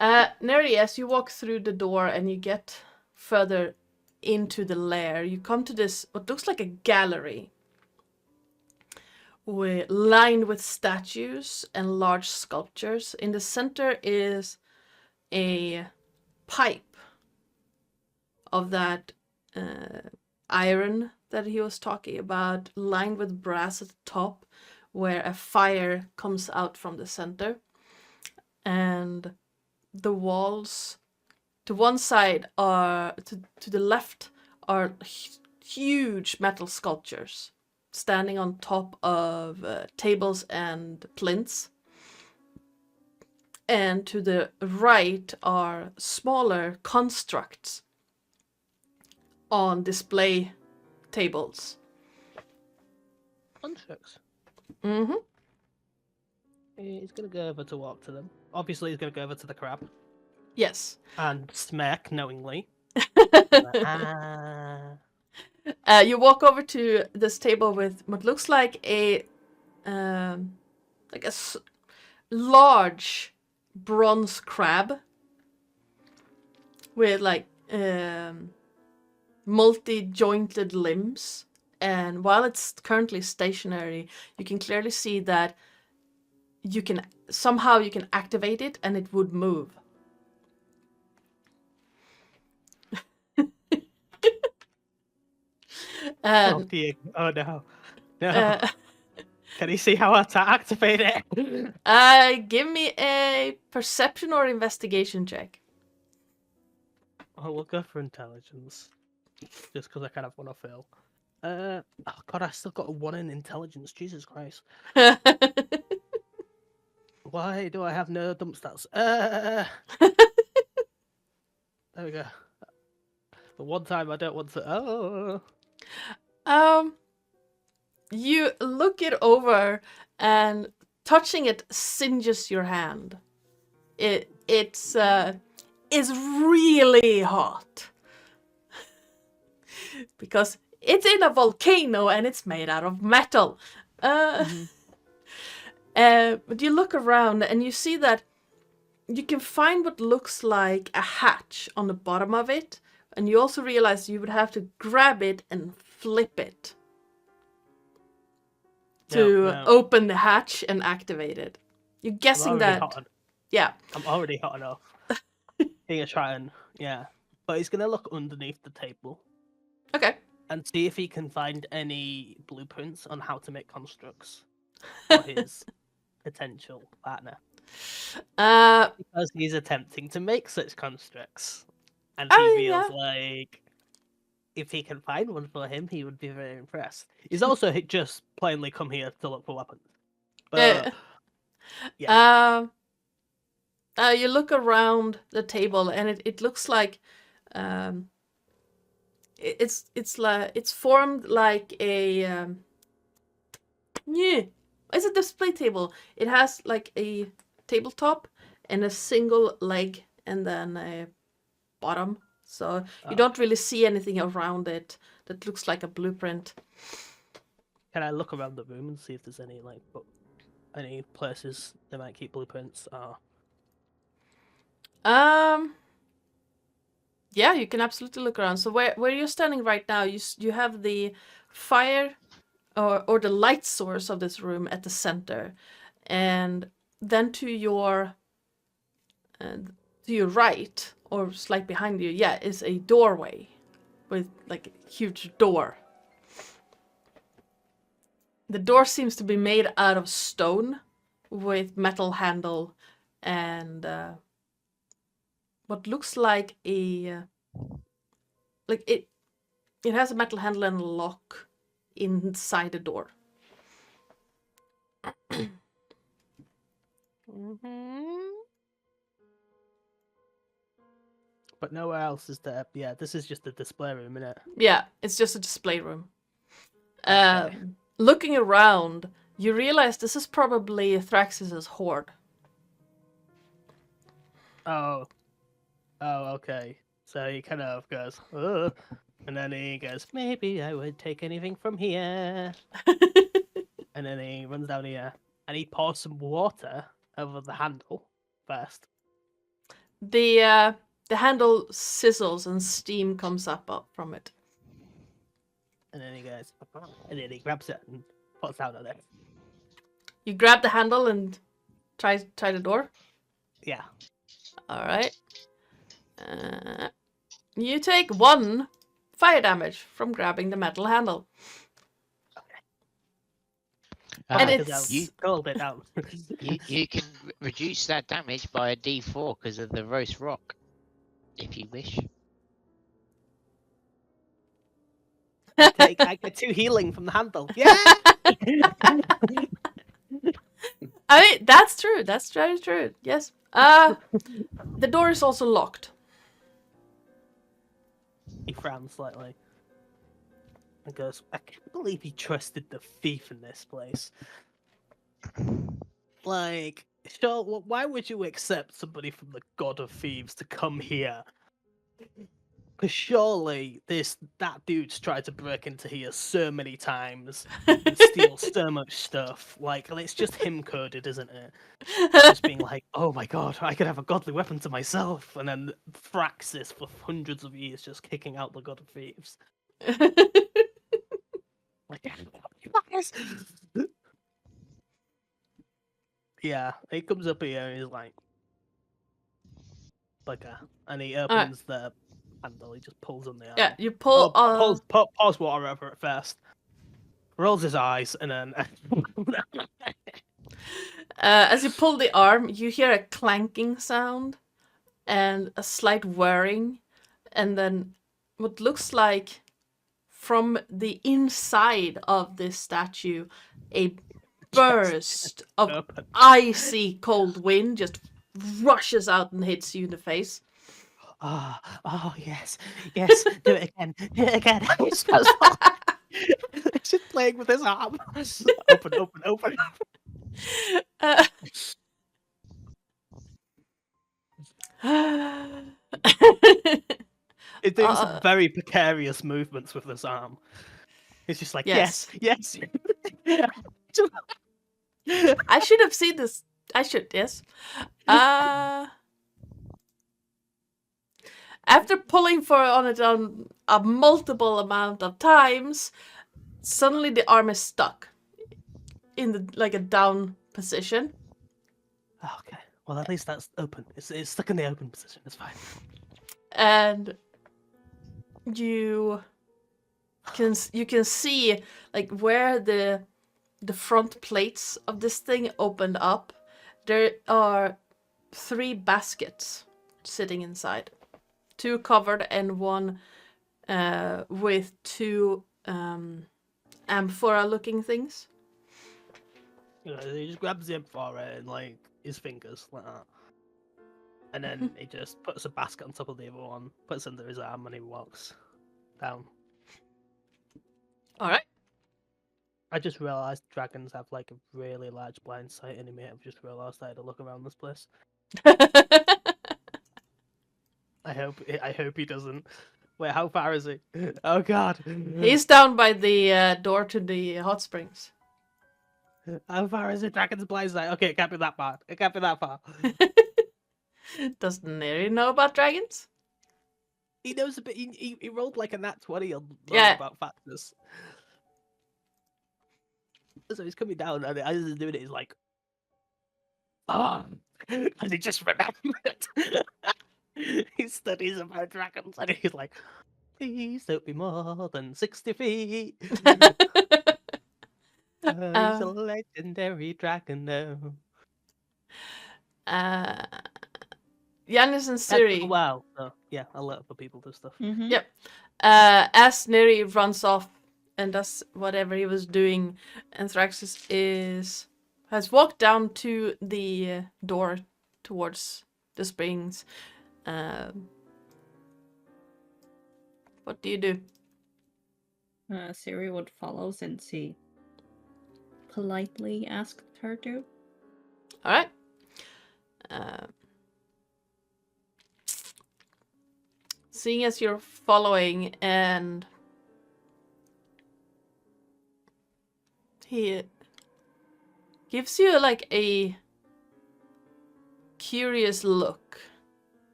Neri, as you walk through the door and you get further into the lair, you come to this, what looks like a gallery lined with statues and large sculptures. In the center is a pipe of that iron that he was talking about, lined with brass at the top, where a fire comes out from the center. And the walls to one side are, to the left, are huge metal sculptures standing on top of tables and plinths. And to the right are smaller constructs on display tables. Constructs. Mm-hmm. He's gonna go over to walk to them. Obviously, he's gonna go over to the crab Yes. and smirk knowingly. You walk over to this table with what looks like a large bronze crab with like multi-jointed limbs. And while it's currently stationary, you can clearly see that you can activate it and it would move. Oh dear! Oh no! No! Can you see how to activate it? Give me a perception or investigation check. Oh, we'll go for intelligence, just because I kind of want to feel. Oh god, I still got a 1 in intelligence. Jesus Christ! Why do I have no dump stats? There we go. The one time I don't want to. You look it over, and touching it singes your hand. It's really hot because it's in a volcano and it's made out of metal. But you look around and you see that you can find what looks like a hatch on the bottom of it, and you also realize you would have to grab it and flip it to open the hatch and activate it. You're guessing that. Yeah. I'm already hot enough. He's gonna try and but he's gonna look underneath the table. Okay. And see if he can find any blueprints on how to make constructs for his potential partner. Because he's attempting to make such constructs. And he feels like if he can find one for him, he would be very impressed. He's also just plainly come here to look for weapons. But, you look around the table and it looks like it's formed like a it's a display table. It has like a tabletop and a single leg and then a bottom. So you don't really see anything around it that looks like a blueprint. Can I look around the room and see if there's any places they might keep blueprints? Yeah, you can absolutely look around. So where you're standing right now, you have the fire or the light source of this room at the center, and then to your right or slight behind you, is a doorway with like a huge door. The door seems to be made out of stone with metal handle and what looks like it has a metal handle and a lock inside the door. But nowhere else is there. Yeah, this is just a display room, isn't it? Yeah, it's just a display room. Okay. Looking around, you realize this is probably Thraxis's hoard. Oh, okay. So he kind of goes, "Ugh," and then he goes, maybe I would take anything from here. And then he runs down here and he pours some water over the handle first. The handle sizzles and steam comes up from it. And then he goes, and then he grabs it and puts it out of there. You grab the handle and try the door? Yeah. Alright. You take 1 fire damage from grabbing the metal handle. And it's... Cold it down. you can reduce that damage by a D4 because of the roast rock, if you wish. I get 2 healing from the handle. Yeah. I mean, that's true. That's very true. Yes. The door is also locked. He frowns slightly and goes, I can't believe he trusted the thief in this place. Like, sure, why would you accept somebody from the God of Thieves to come here? Because surely that dude's tried to break into here so many times and steal so much stuff. Like, it's just him coded, isn't it? Just being like, oh my god, I could have a godly weapon to myself, and then Thraxis for hundreds of years just kicking out the God of Thieves. Like, yeah, he comes up here and he's like, and he opens the handle. He just pulls on the arm. Yeah, you pull. Pours water over it first. Rolls his eyes and then. As you pull the arm, you hear a clanking sound and a slight whirring, and then what looks like from the inside of this statue, a burst of Open. icy cold wind just rushes out and hits you in the face. Oh, yes. Yes, do it again. Do it again. He's just playing with his arm. Open. Uh, He's doing Uh, some very precarious movements with this arm. He's just like, Yes. yes. I should have seen this. I should, yes. After pulling for on it on a multiple amount of times, suddenly the arm is stuck in the like a down position. Okay. Well, at least that's open. It's stuck in the open position. It's fine. And you can see like where the front plates of this thing opened up. There are 3 baskets sitting inside, 2 covered and 1 with 2 amphora-looking things. You know, he just grabs the amphora and like his fingers like that, and then he just puts a basket on top of the other one, puts it under his arm, and he walks down. All right. I just realised dragons have like a really large blind sight, and he may have just realised I had to look around this place. I hope he doesn't. Wait, how far is he? Oh God! He's down by the door to the hot springs. How far is it? Dragon's blind sight. Okay, it can't be that far. It can't be that far. Does Neri know about dragons? He knows a bit. He rolled like a nat 20 on Yeah. about factors. So he's coming down, and as he's doing it, he's like, and he just remembered. He studies about dragons, and he's like, please don't be more than 60 feet. He's a legendary dragon now. Yanis and Siri. Wow. So, yeah, I'll let other people do stuff. Mhm. Yep. As Neri runs off and does whatever he was doing, Anthraxis has walked down to the door towards the springs. What do you do? Siri would follow since he politely asked her to. All right. Seeing as you're following, and he gives you like a curious look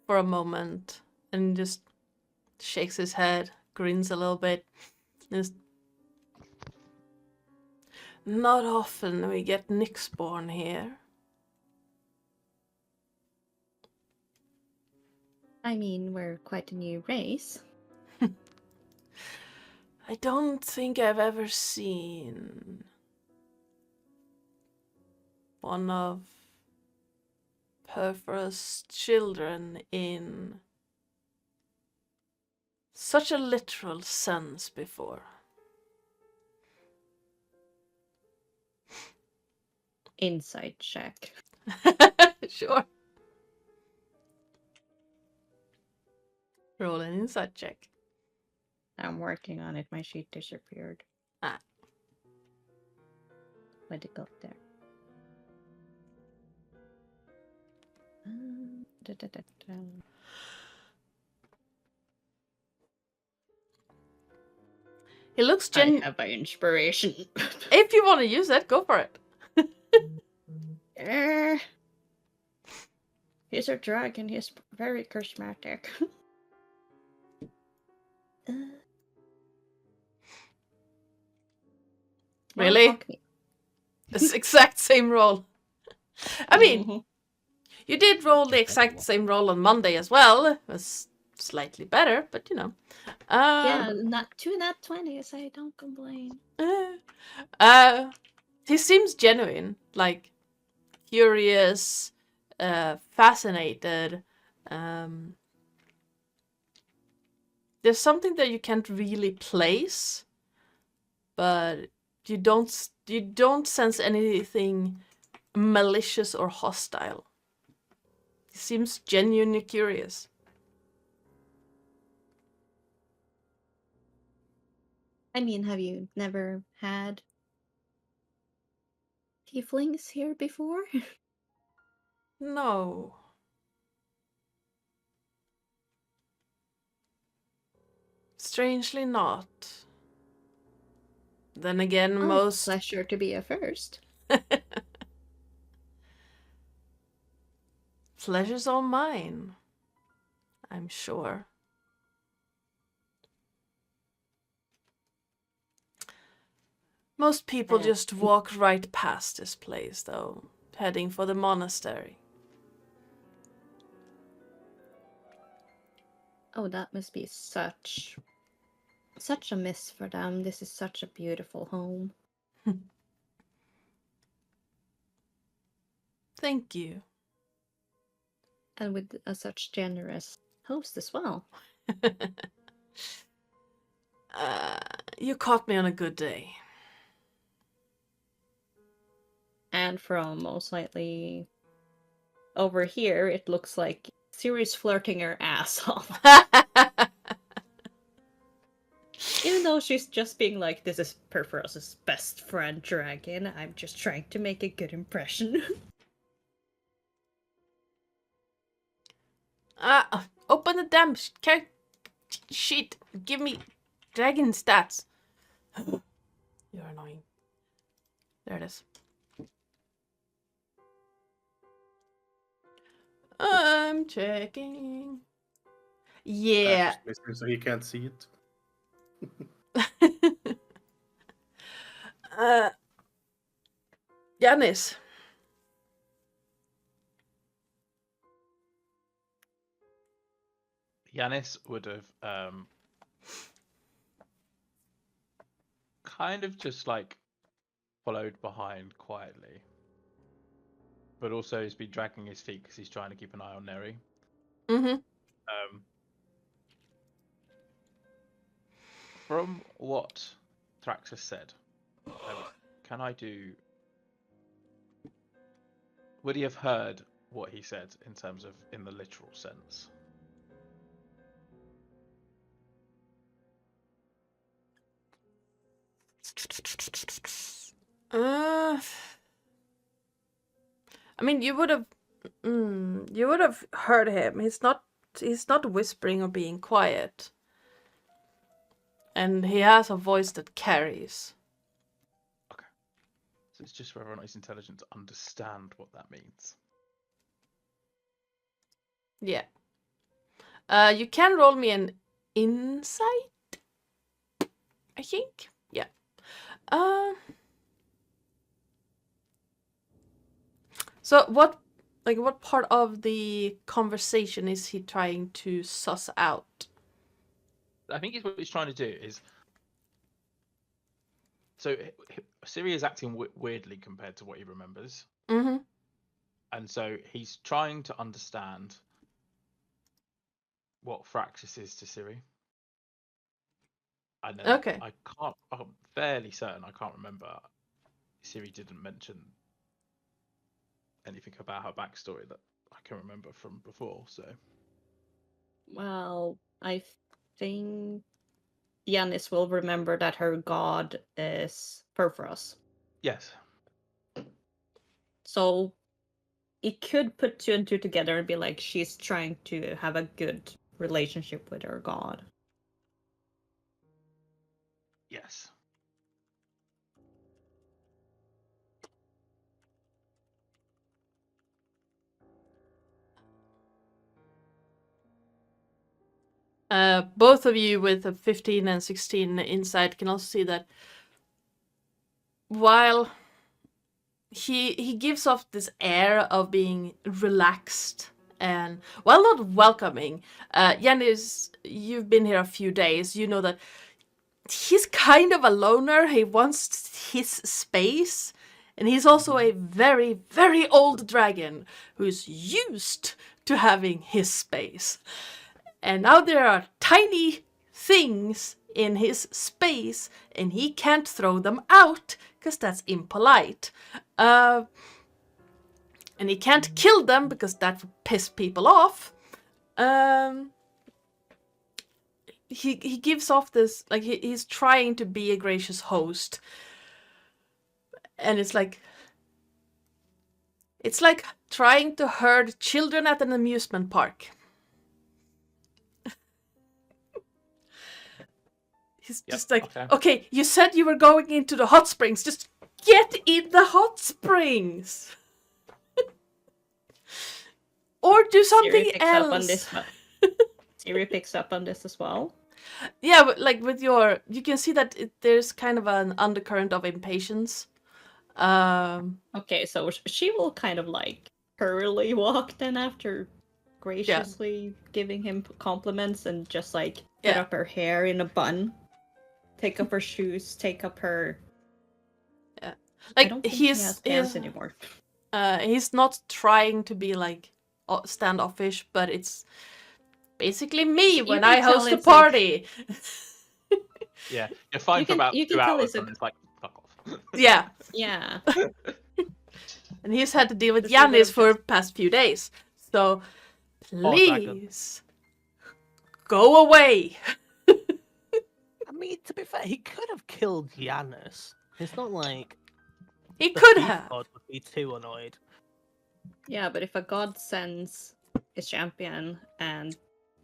for a moment, and just shakes his head, grins a little bit. Just, not often we get Nyxborn here. I mean, we're quite a new race. I don't think I've ever seen one of Perfora's children in such a literal sense before. Inside check. Sure. Roll an insight check. I'm working on it. My sheet disappeared. Ah. Where'd it go there? Da, da, da, da. He looks I have an inspiration. If you want to use it, go for it. He's a dragon. He's very charismatic. Really? fuck me. It's exact same roll. I mean, Mhm. you did roll the exact same roll on Monday as well. It was slightly better, but you know. Yeah, not 20s. I don't complain. He seems genuine, like curious, fascinated. There's something that you can't really place, but You don't sense anything malicious or hostile. He seems genuinely curious. I mean, have you never had tieflings here before? No. Strangely not. Then again, Oh, most... pleasure to be a first. Pleasure's all mine, I'm sure. Most people just walk right past this place, though, heading for the monastery. Oh, that must be such a miss for them. This is such a beautiful home. Thank you. And with such generous host as well. You caught me on a good day. And from most likely over here, it looks like Siri's flirting her ass off. Even though she's just being like, this is Perforos's best friend dragon, I'm just trying to make a good impression. Open the damn sheet. Give me dragon stats. You're annoying. There it is. I'm checking. Yeah. Just missing so he can't see it. Yanis. Yanis would have kind of just like followed behind quietly, but also he's been dragging his feet because he's trying to keep an eye on Neri. Mm-hmm. From what Thraxus said, can I do? Would he have heard what he said in terms of in the literal sense? I mean, you would have heard him. He's not whispering or being quiet. And he has a voice that carries. Okay. So it's just whether or not he's intelligent to understand what that means. Yeah. You can roll me an insight, I think. Yeah. So what part of the conversation is he trying to suss out? I think what he's trying to do is. So Siri is acting weirdly compared to what he remembers. Mm-hmm. And so he's trying to understand what Thraxus is to Siri. And then Okay. I'm fairly certain I can't remember. Siri didn't mention anything about her backstory that I can remember from before, so. Well, I think Yanis will remember that her god is Perforos. Yes. So it could put two and two together and be like she's trying to have a good relationship with her god. Yes. Both of you with a 15 and 16 insight can also see that while he gives off this air of being relaxed and, while not welcoming, Yanis, you've been here a few days, you know that he's kind of a loner. He wants his space. And he's also a very, very old dragon who's used to having his space. And now there are tiny things in his space and he can't throw them out because that's impolite. And he can't kill them because that would piss people off. He gives off this, like, he's trying to be a gracious host. And it's like trying to herd children at an amusement park. He's Yep, just like, okay. okay, you said you were going into the hot springs. Just get in the hot springs. Or do something Siri picks up on else. this. Siri picks up on this as well. Yeah, but like with you can see that there's kind of an undercurrent of impatience. Okay, so she will kind of like curly walk then after graciously giving him compliments and just like put Yeah. up her hair in a bun, take up her shoes, take up her. I Like don't think he has pants he's anymore. he's not trying to be like standoffish, but it's basically me You when can I tell host a it's like- party. Yeah, you're fine You for can- about you can 2 tell hours, it's a- and it's like, fuck off. Yeah, Yeah. and he's had to deal with This is what Yannis I'm for just- past few days. So Dragon. please go away. I mean, to be fair, he could have killed Giannis. It's not like He the could thief have. god would be too annoyed. Yeah, but if a god sends his champion and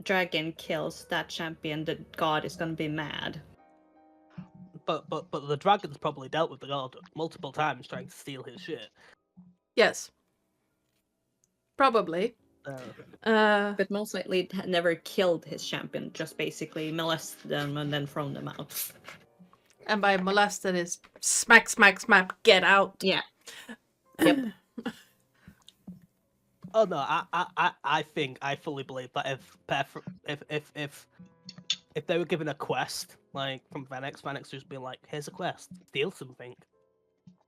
dragon kills that champion, the god is gonna be mad. But the dragon's probably dealt with the god multiple times trying to steal his shit. Yes. Probably. So, But most likely never killed his champion, just basically molested them and then thrown them out. And by molested is smack, smack, smack, get out. Yeah. Yep. oh no, I think I fully believe that if they were given a quest like from Phoenix just being like, here's a quest, steal something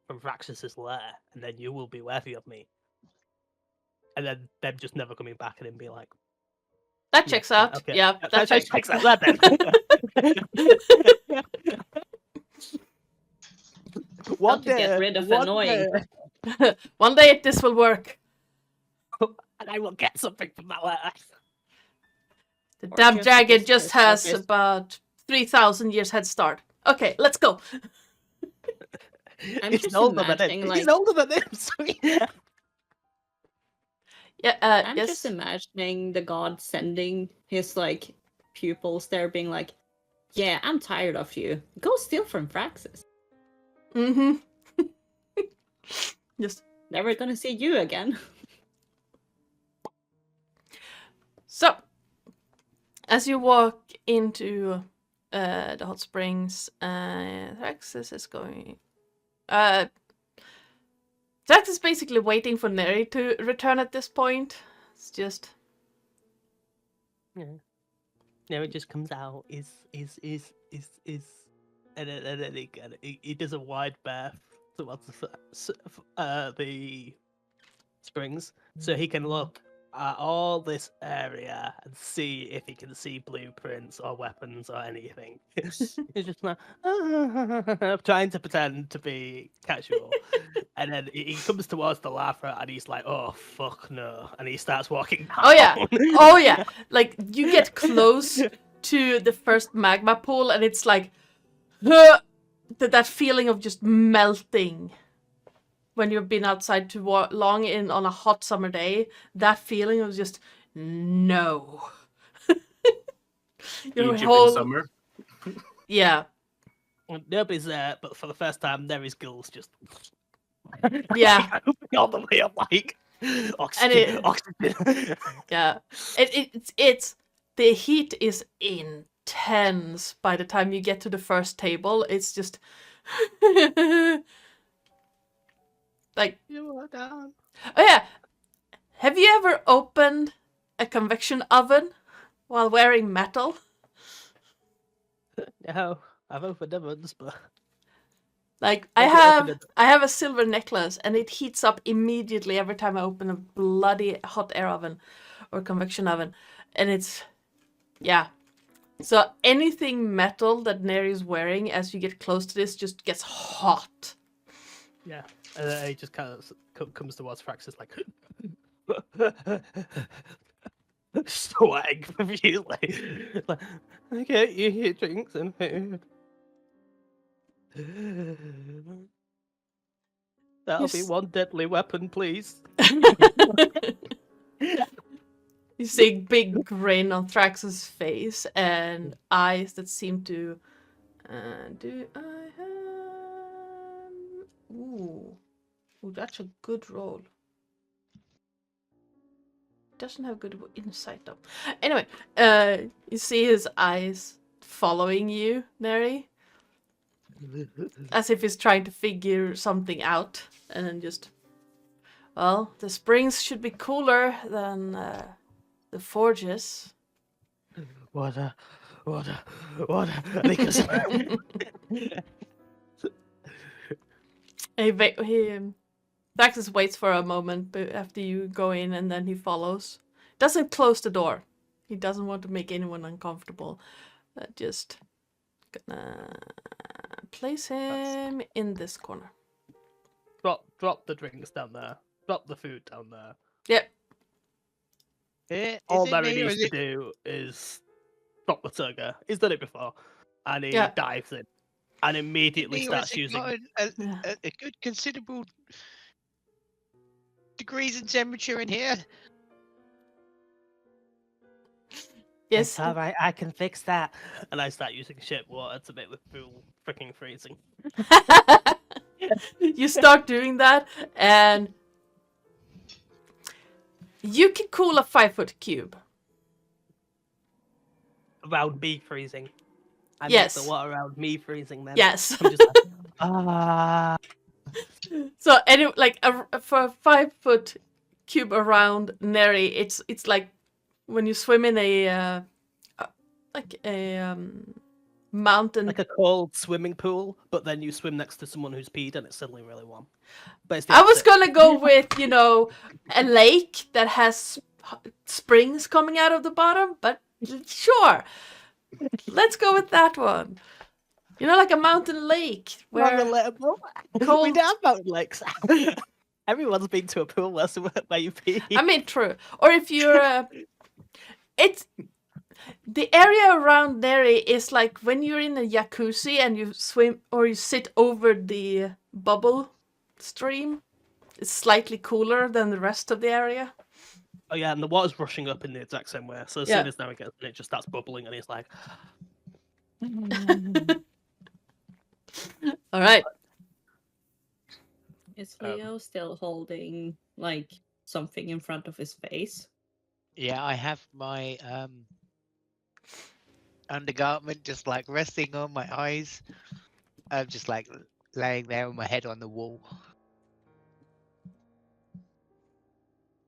from Vraxus's lair, and then you will be worthy of me. And then them just never coming back and then be like, That checks out. okay. Yeah, that checks out. That then. Not to get rid of annoying. One day this will work. and I will get something from that lair. The Or damn just dragon because just there's has always- about 3,000 years head start. Okay, let's go. I'm He's just older than imagining, him. like- He's older than him. So yeah. Yeah, I'm yes. just imagining the god sending his like pupils there being like, yeah, I'm tired of you. Go steal from Fraxis. Mm-hmm. Just Never gonna see you again. so, as you walk into the hot springs, Thraxis is going. Thraxis is basically waiting for Neri to return at this point. It's just No, it just comes out. And then he does a wide berth towards the springs, so he can look at all this area and see if he can see blueprints or weapons or anything. He's just like trying to pretend to be casual, and then he comes towards the lava and he's like, "Oh fuck no!" and he starts walking down. Oh, yeah. Oh yeah, like you get close to the first magma pool, and it's like that feeling of just melting when you've been outside too long on a hot summer day. That feeling of just no. Your Egypt whole in summer. yeah. Nobody's there, but for the first time, Neri's gills just Yeah. all the way up, like oxygen, it- oxygen. Yeah, it's the heat is intense by the time you get to the first table. It's just like, You are down. oh yeah, have you ever opened a convection oven while wearing metal? No, I've opened ovens, but Like Have you opened it? I have a silver necklace and it heats up immediately every time I open a bloody hot air oven or convection oven, and it's yeah, So anything metal that Neri's wearing as you get close to this just gets hot. Yeah. And then he just kind of comes towards Fraxis like sweating profusely. Like, okay, you hear drinks and food. That'll be Yes. one deadly weapon, please. You see a big grin on Thrax's face and eyes that seem to. Do I have? Ooh, that's a good roll. Doesn't have good insight though. Anyway, you see his eyes following you, Neri, as if he's trying to figure something out, and then just. Well, the springs should be cooler than the forges. Water. And he goes, Thraxis waits for a moment after you go in, and then he follows. Doesn't close the door. He doesn't want to make anyone uncomfortable. Just gonna place him in this corner. drop the drinks down there. Drop the food down there. Yep. All Is it Mary me or needs is to it- do is drop the Vitskugga. He's done it before. And he Yeah. dives in. And immediately me or has starts it using... got a good considerable degrees in temperature in here? Yes. It's alright, I can fix that. And I start using shit water to make the pool freaking freezing. You start doing that, and you can cool a 5-foot cube. Around me freezing. I Yes. make the water around me freezing then. Yes. I'm just like, ah. So for a 5-foot cube around Neri, it's like when you swim in a mountain. Like a cold swimming pool, but then you swim next to someone who's peed and it's suddenly really warm. But it's the I was opposite. gonna go with a lake that has springs coming out of the bottom, but sure, let's go with that one. Like a mountain lake More where relatable. We cold. don't have mountain lakes. Everyone's been to a pool where you pee. I mean, true. Or if you're, it's the area around Neri is like when you're in a jacuzzi and you swim or you sit over the bubble stream. It's slightly cooler than the rest of the area. Oh yeah, and the water's rushing up in the exact same way. So as Yeah. soon as now it gets, it just starts bubbling, and he's like, All right. Is Leo still holding like something in front of his face? Yeah, I have my undergarment just like resting on my eyes. I'm just like laying there with my head on the wall.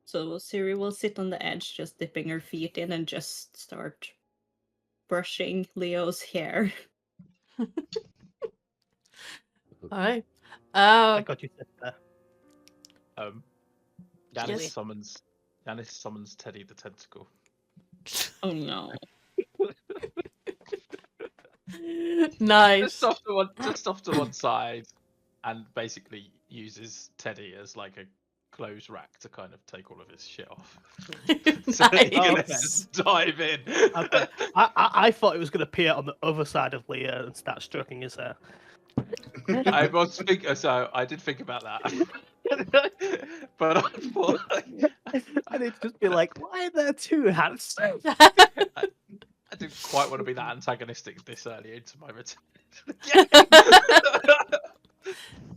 So Siri will sit on the edge, just dipping her feet in and just start brushing Leo's hair. All right. I got you sister. Yanis Yes. summons Teddy the Tentacle. Oh no. Nice. Just off to one side, and basically uses Teddy as like a clothes rack to kind of take all of his shit off. So he can Nice. just dive in. Okay. I thought it was going to appear on the other side of Leo and start stroking his hair. I was so I did think about that. But I thought And it'd just be like, why are there two hands? I didn't quite want to be that antagonistic this early into my return.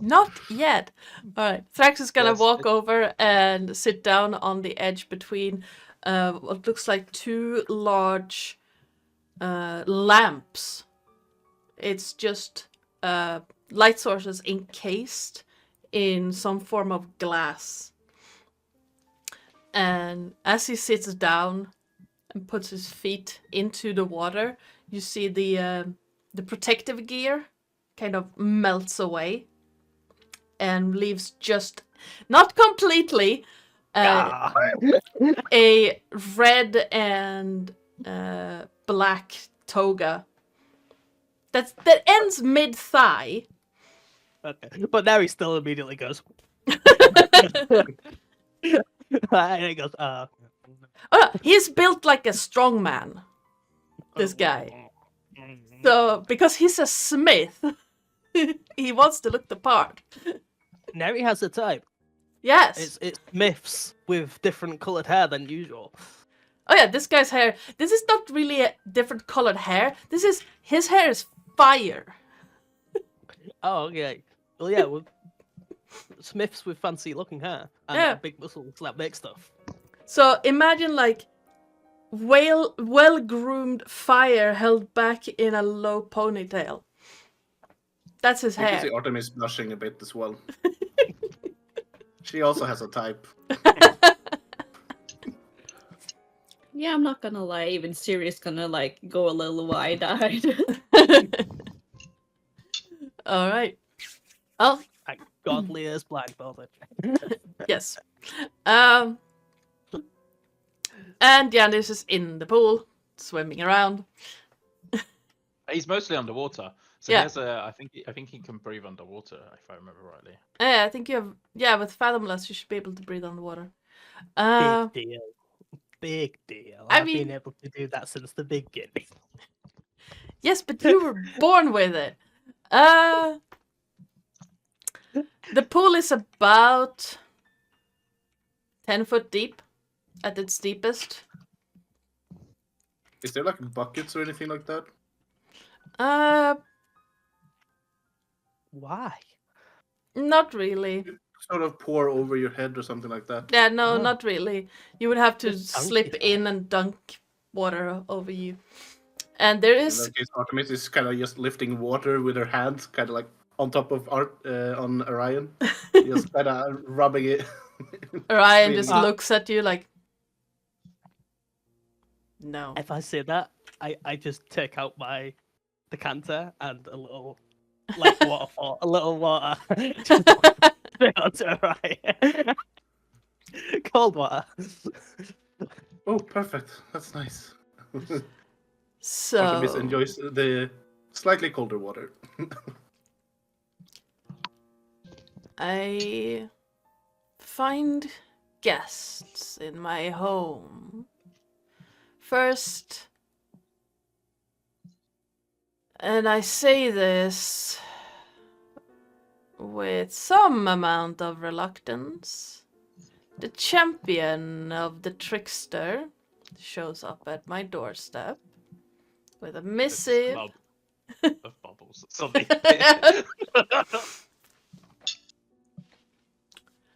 Not yet. All right. Thrax is gonna Yes, walk over and sit down on the edge between what looks like two large lamps. It's just light sources encased in some form of glass. And as he sits down and puts his feet into the water, you see the protective gear kind of melts away and leaves just, not completely, a red and black toga. That ends mid-thigh. Okay. But now he still immediately goes. And he goes, Oh, no, he's built like a strong man. This guy. So, because he's a smith, he wants to look the part. Now he has a type. Yes. It's myths with different coloured hair than usual. Oh yeah, this guy's hair. This is not really a different colored hair. His hair is fire. Oh, okay. Well, yeah, with smiths with fancy looking hair and Yeah. big muscles that make stuff. So imagine like well-groomed fire held back in a low ponytail. That's his You can hair. see Artemis blushing a bit as well. She also has a type. Yeah, I'm not gonna lie, even Sirius gonna like go a little wide-eyed. All right. Oh, Like godly as blindfolded. yes. And Yanis is in the pool, swimming around. He's mostly underwater. So Yeah. he has I think he can breathe underwater, if I remember rightly. Yeah, I think you have. Yeah, with Fathomless, you should be able to breathe underwater. Big deal. Big deal. I I've mean- been able to do that since the beginning. Yes, but you were born with it. The pool is about 10 foot deep at its deepest. Is there like buckets or anything like that? Why? Not really. Sort of pour over your head or something like that. Yeah, no, Oh. not really. You would have to Just dunk slip it. in and dunk water over you. And there In is that case, Artemis is kind of just lifting water with her hands, kind of like on top of on Orion, just kind of rubbing it. Orion just Really? looks at you like, no. If I say that, I just take out my decanter and a little like waterfall, a little water. Just straight onto her eye. Cold water. Oh, perfect. That's nice. So Artemis enjoys the slightly colder water. I find guests in my home. First, and I say this with some amount of reluctance, the champion of the trickster shows up at my doorstep with a missive. Club of bubbles. Something.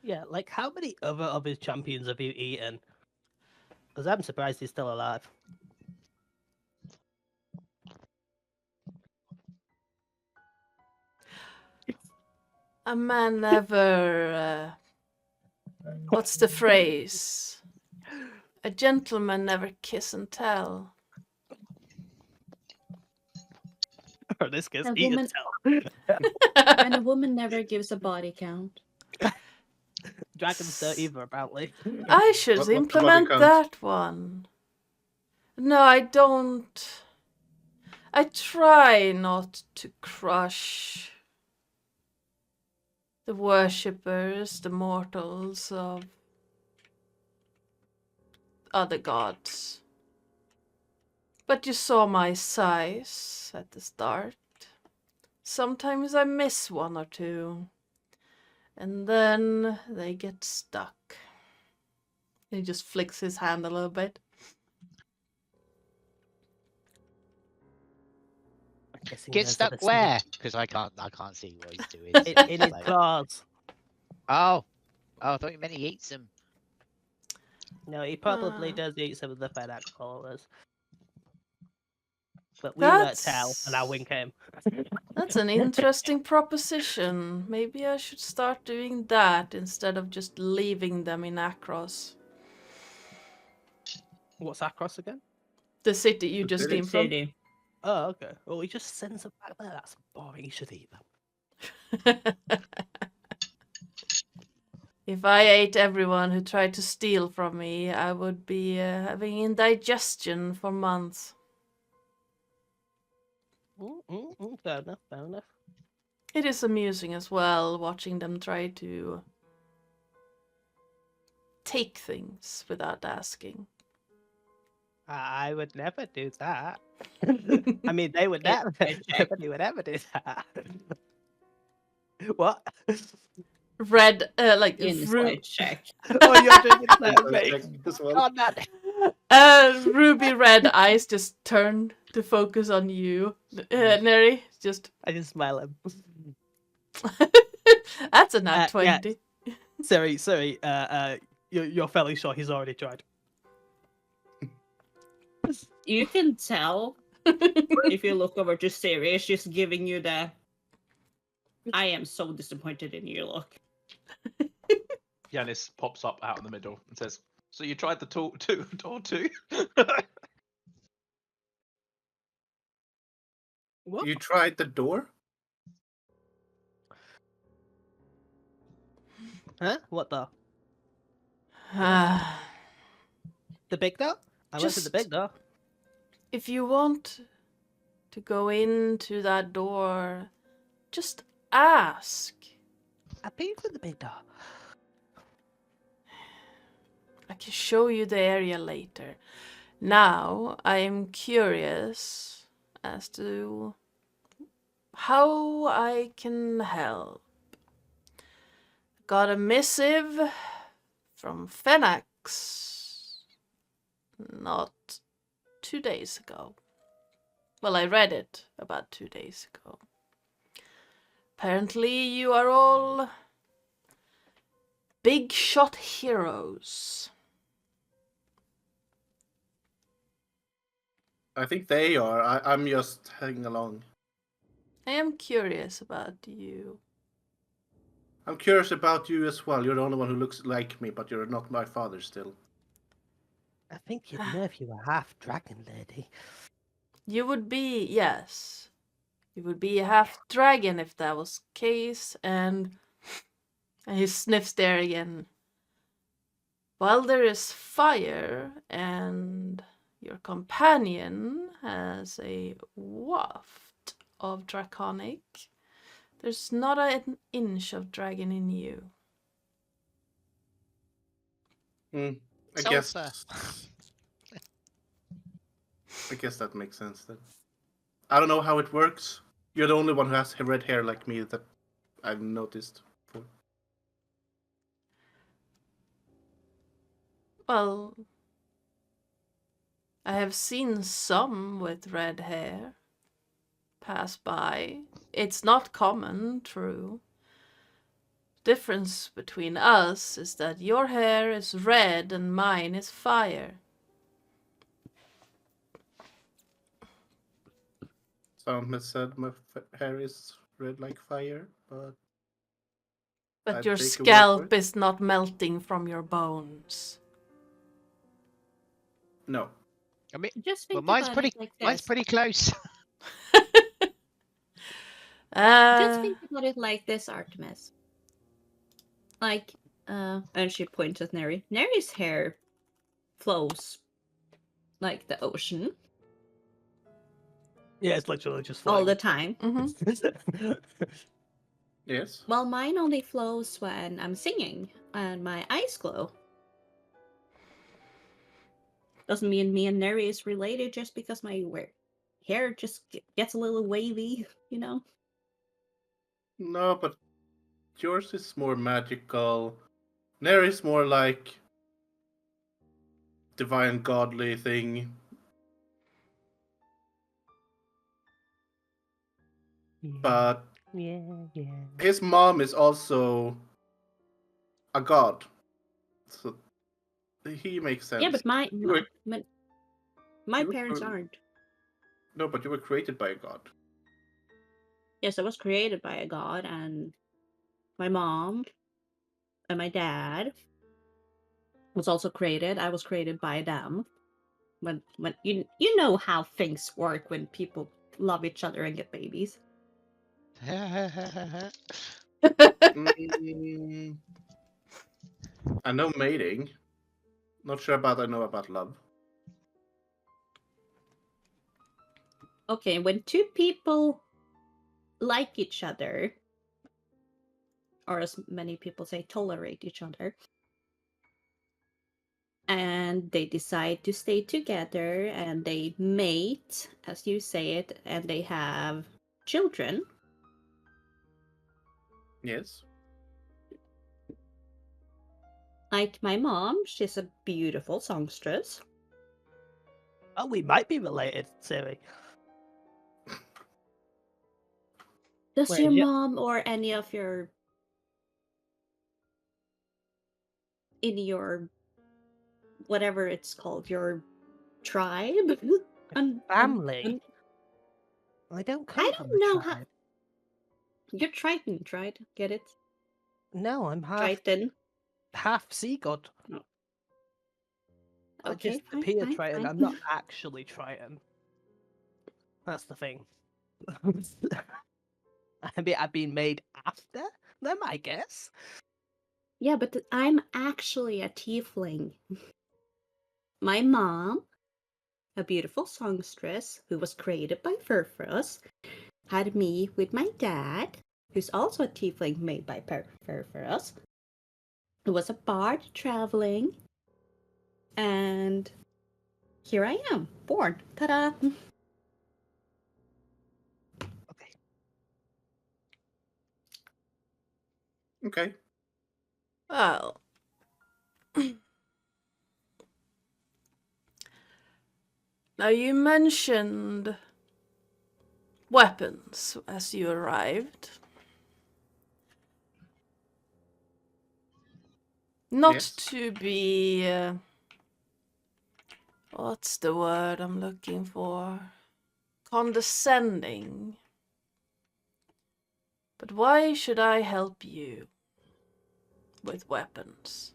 Yeah, like how many other of his champions have you eaten? Because I'm surprised he's still alive. A man never. What's the phrase? A gentleman never kiss and tell. Or this case, A eat woman- and tell. And a woman never gives a body count. Dragons don't either, apparently. I should What's the body implement count? that one. No, I don't. I try not to crush the worshippers, the mortals of other gods. But you saw my size at the start. Sometimes I miss one or two. And then they get stuck. He just flicks his hand a little bit. I'm guessing Get those are stuck the where? Because I can't see what he's doing. In his Like- claws. oh, I thought you meant he eats them. No, he probably Ah. does eat some of the FedEx callers. But we weren't tell, and our wing came. That's an interesting proposition. Maybe I should start doing that instead of just leaving them in Akros. What's Akros again? The city you The just city. came from. City. Oh, okay. Well, he just sends them back there. That's boring. He should eat them. If I ate everyone who tried to steal from me, I would be having indigestion for months. Fair enough, fair enough. It is amusing as well, watching them try to take things without asking. I would never do that. I mean, they would It- never. it check. Nobody would ever do that. What? Red, like Inside check. Oh, you're doing it Inside so check big. as well. Oh, that. ruby red eyes just turn to focus on you. Neri, just I just smile at him. that's a nat Yeah. 20. Sorry. You're fairly sure he's already tried. You can tell if you look over to Siri, it's just giving you the I am so disappointed in you look. Yanis pops up out in the middle and says, "So you tried the door too?" What? You tried the door? Huh? What the? Ah, The big door? I went to the Just- big door. if you want to go into that door, just ask. I've been to the big door. I can show you the area later. Now, I am curious as to how I can help. Got a missive from Phoenix not 2 days ago. Well, I read it about 2 days ago. Apparently, you are all big shot heroes. I think they are. I'm just hanging along. I am curious about you. I'm curious about you as well. You're the only one who looks like me, but you're not my father still. I think you'd know if you were half dragon lady. You would be, yes. You would be a half dragon if that was the case, and he sniffs there again. While there is fire, and your companion has a waft of draconic, there's not an inch of dragon in you. I Sulfur. guess that makes sense then. I don't know how it works. You're the only one who has red hair like me that I've noticed. Well, I have seen some with red hair pass by. It's not common, true. Difference between us is that your hair is red and mine is fire. Some has said my hair is red like fire, but But I'd your take your word for scalp it. is not melting from your bones. no. I mean, Just well, think mine's about pretty. it like Mine's this. pretty close. Just think about it like this, Artemis. Like, and she points at Neri. Neri's hair flows like the ocean Yeah, it's literally just all the flying. time. Mhm. Yes. Well, mine only flows when I'm singing and my eyes glow. Doesn't mean me and Neri is related just because my hair just gets a little wavy, you know? No, but yours is more magical. Neri's more like divine godly thing. But yeah. his mom is also a god. So he makes sense. Yeah, but my You were- my you were parents cool. aren't. No, but you were created by a god. Yes, I was created by a god, and my mom and my dad was also created. I was created by them. When you know how things work when people love each other and get babies. Mm, I know mating. Not sure about I know about love. Okay, when two people like each other, or as many people say, tolerate each other, and they decide to stay together and they mate, as you say it, and they have children. Yes. Like my mom, she's a beautiful songstress. Oh, we might be related, Siri. Does Wait, your yeah. mom or any of your in your whatever it's called, your tribe? Family? I don't come I from don't a know how. tribe. You're Triton, right? Get it? No, I'm Triton. half sea god. Oh. I Okay, just fine, appear fine, Triton. fine. I'm not actually Triton. That's the thing. I've been made after them, I guess. Yeah, but I'm actually a tiefling. My mom, a beautiful songstress who was created by Furfurus, had me with my dad, who's also a tiefling made by Furfurus, who was a bard traveling, and here I am, born. Ta-da! Okay. Okay. Well. Now you mentioned weapons as you arrived. Not Yes. to be... what's the word I'm looking for? Condescending. But why should I help you with weapons?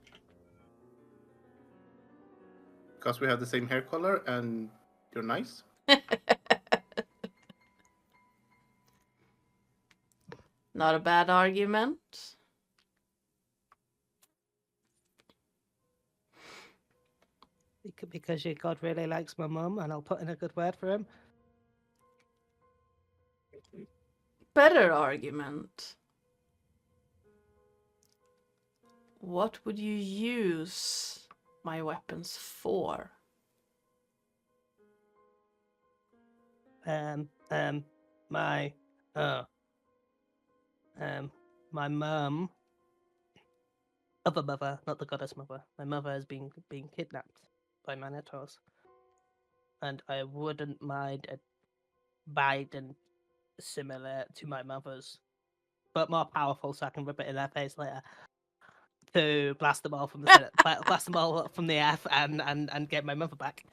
Because we have the same hair color and you're nice. Not a bad argument. Because your god really likes my mum, and I'll put in a good word for him. Better argument. What would you use my weapons for? My my mum, other mother, not the goddess mother. My mother has been kidnapped by Minotaurs, and I wouldn't mind a Biden similar to my mother's, but more powerful, so I can rip it in their face later. To blast them all from the center, blast them all from the F, and get my mother back.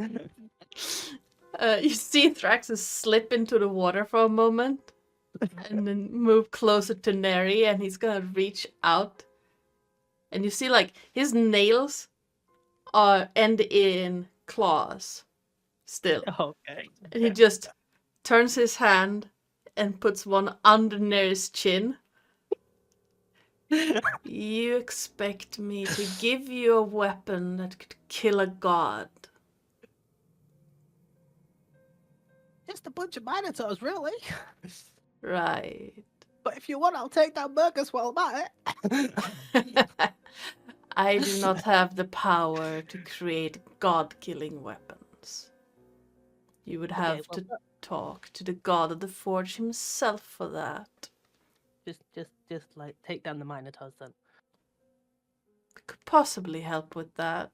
You see Thraxus slip into the water for a moment and then move closer to Neri, and he's gonna reach out. And you see, like, his nails end in claws still. Okay. And he just turns his hand and puts one under Neri's chin. You expect me to give you a weapon that could kill a god? Just a bunch of Minotaurs, really. Right. But if you want, I'll take down Burgess while I'm at it. I do not have the power to create god-killing weapons. You would have to talk to the god of the forge himself for that. Just like take down the Minotaurs then. Could possibly help with that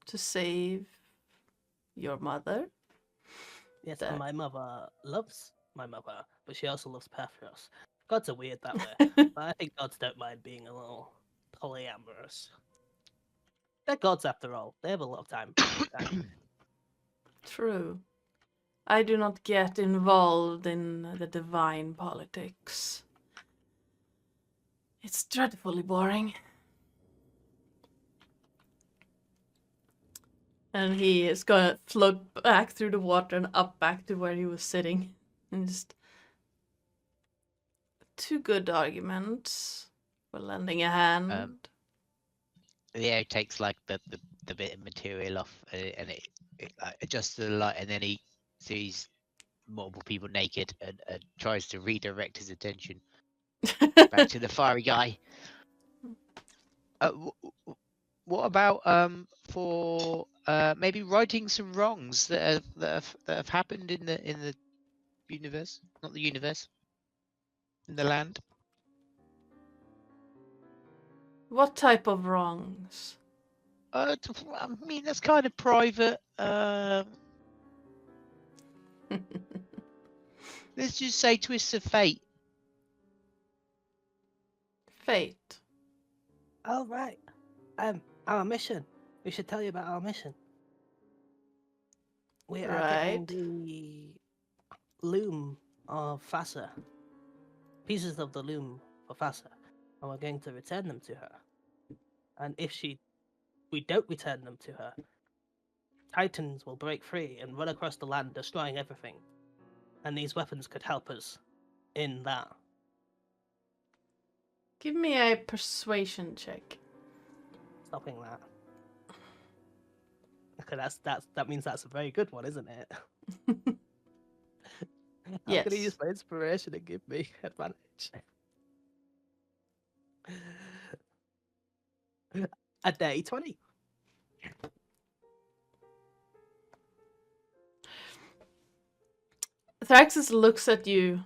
to save your mother. Yes, That- and my mother loves my mother, but she also loves Pathros. Gods are weird that way, but I think gods don't mind being a little polyamorous. They're gods after all. They have a lot of time. True. I do not get involved in the divine politics. It's dreadfully boring. And he is gonna float back through the water and up back to where he was sitting. And just... two good arguments for lending a hand. Leo takes like the bit of material off and it like, adjusts the light, and then he sees multiple people naked and tries to redirect his attention back to the fiery guy. What about for maybe righting some wrongs that have happened in the universe, not the universe, in the land? What type of wrongs? I mean that's kind of private. Let's just say twists of fate. Fate. Oh, right. Our mission. We should tell you about our mission. We are getting Right. the loom of Fassa. Pieces of the loom of Fassa. And we're going to return them to her. And if we don't return them to her, Titans will break free and run across the land, destroying everything. And these weapons could help us in that. Give me a persuasion check. Stopping that. Okay, that means that's a very good one, isn't it? I'm Yes. gonna use my inspiration and give me advantage. A day 20. Thraxus looks at you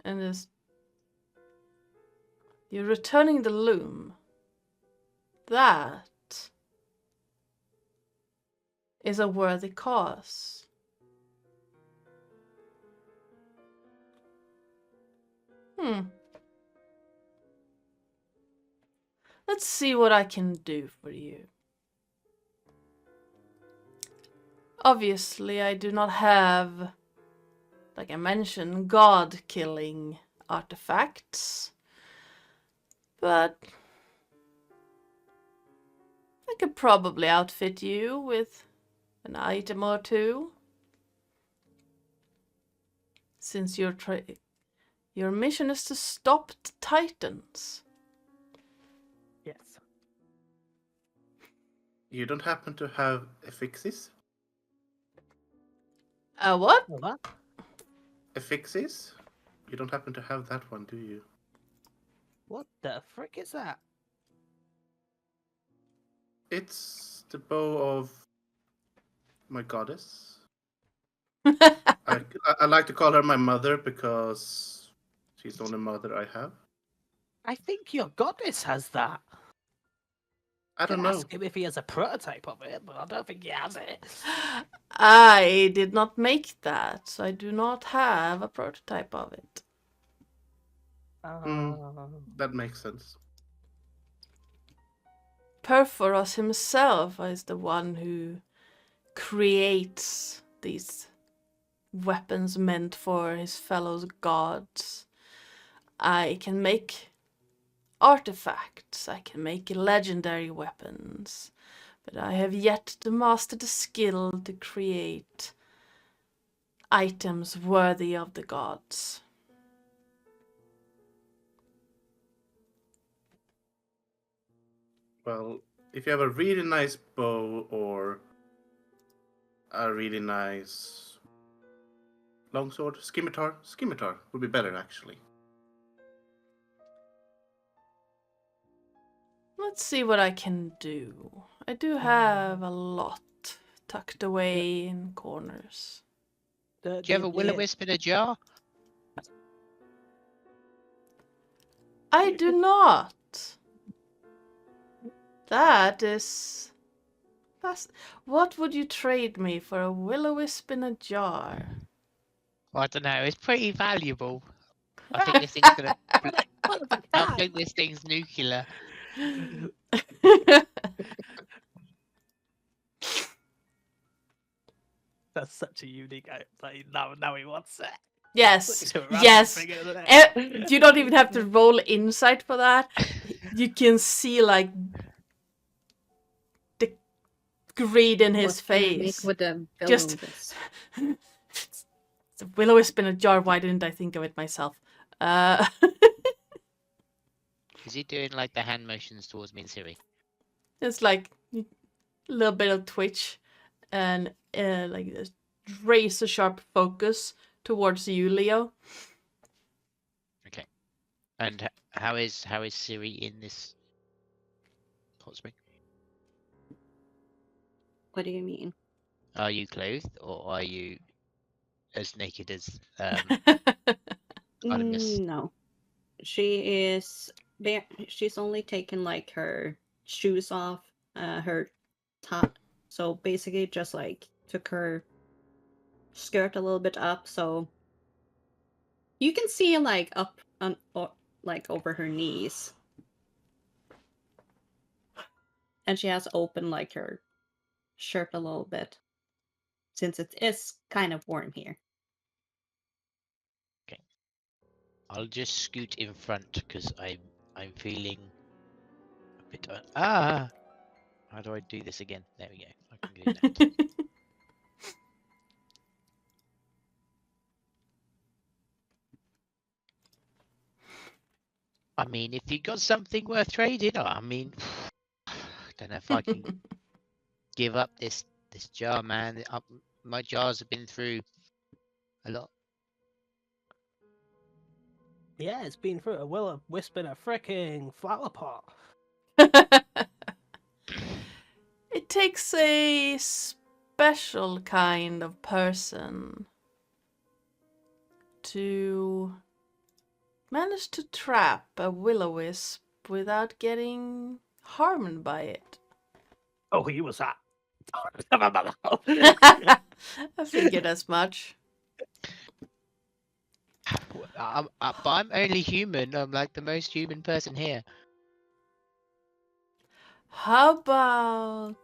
and is. You're returning the loom. That is a worthy cause. Let's see what I can do for you. Obviously, I do not have, like I mentioned, god-killing artifacts. But I could probably outfit you with an item or two. Since your mission is to stop the Titans. Yes. You don't happen to have affixes? What? Well, that Affixes? You don't happen to have that one, do you? what the frick is that? It's the bow of my goddess. I like to call her my mother because she's the only mother I have. I think your goddess has that. I don't Can know. ask him if he has a prototype of it, but I don't think he has it. I did not make that, so I do not have a prototype of it. That makes sense. Perforos himself is the one who creates these weapons meant for his fellow gods. I can make artifacts, I can make legendary weapons, but I have yet to master the skill to create items worthy of the gods. Well, if you have a really nice bow or a really nice longsword, scimitar would be better actually. Let's see what I can do. I do have a lot tucked away in corners. Do you have a will-o-wisp in a jar? I do not. That is... What would you trade me for a will-o-wisp in a jar? I don't know. It's pretty valuable. I think this thing's gonna. I think this thing's nuclear. That's such a unique item. Now he wants it. Yes, Such a random yes. thing, isn't it? You don't even have to roll insight for that. You can see like the greed in his What can I make face. with the Just- will-o-wisp? It's a will-o-wisp in a jar. Why didn't I think of it myself? Is he doing like the hand motions towards me and Siri? It's like a little bit of twitch and like this razor sharp focus towards you, Leo. Okay. And how is Siri in this hot spring? What do you mean? Are you clothed or are you as naked as Artemis? No, she is. She's only taken like her shoes off, her top. So basically, just like took her skirt a little bit up, so you can see like up on or like over her knees, and she has opened like her shirt a little bit, since it is kind of warm here. I'll just scoot in front because I'm feeling a bit. How do I do this again? There we go. I can do that. I mean, if you got something worth trading, I mean, I don't know if I can give up this jar, man. My jars have been through a lot. Yeah, it's been through a will of wisp in a fricking flower pot. It takes a special kind of person to manage to trap a will-o-wisp without getting harmed by it. Oh, he was that. I figured as much. But I'm only human. I'm like the most human person here. How about...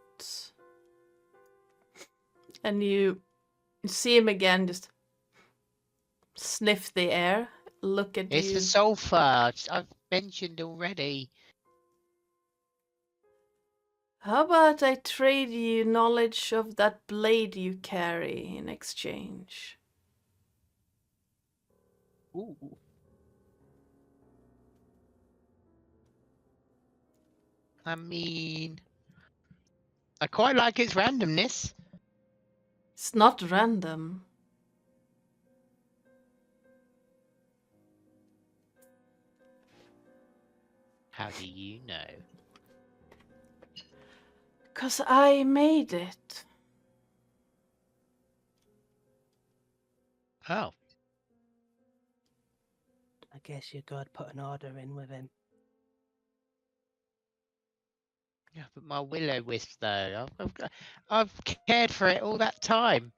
And you see him again, just sniff the air, look at It's you. the sulfur. I've mentioned already. How about I trade you knowledge of that blade you carry in exchange? Ooh. I mean, I quite like its randomness. It's not random. How do you know? 'Cause I made it. Oh, I guess you could put an order in with him. yeah, but my will-o-wisp though. I've cared for it all that time.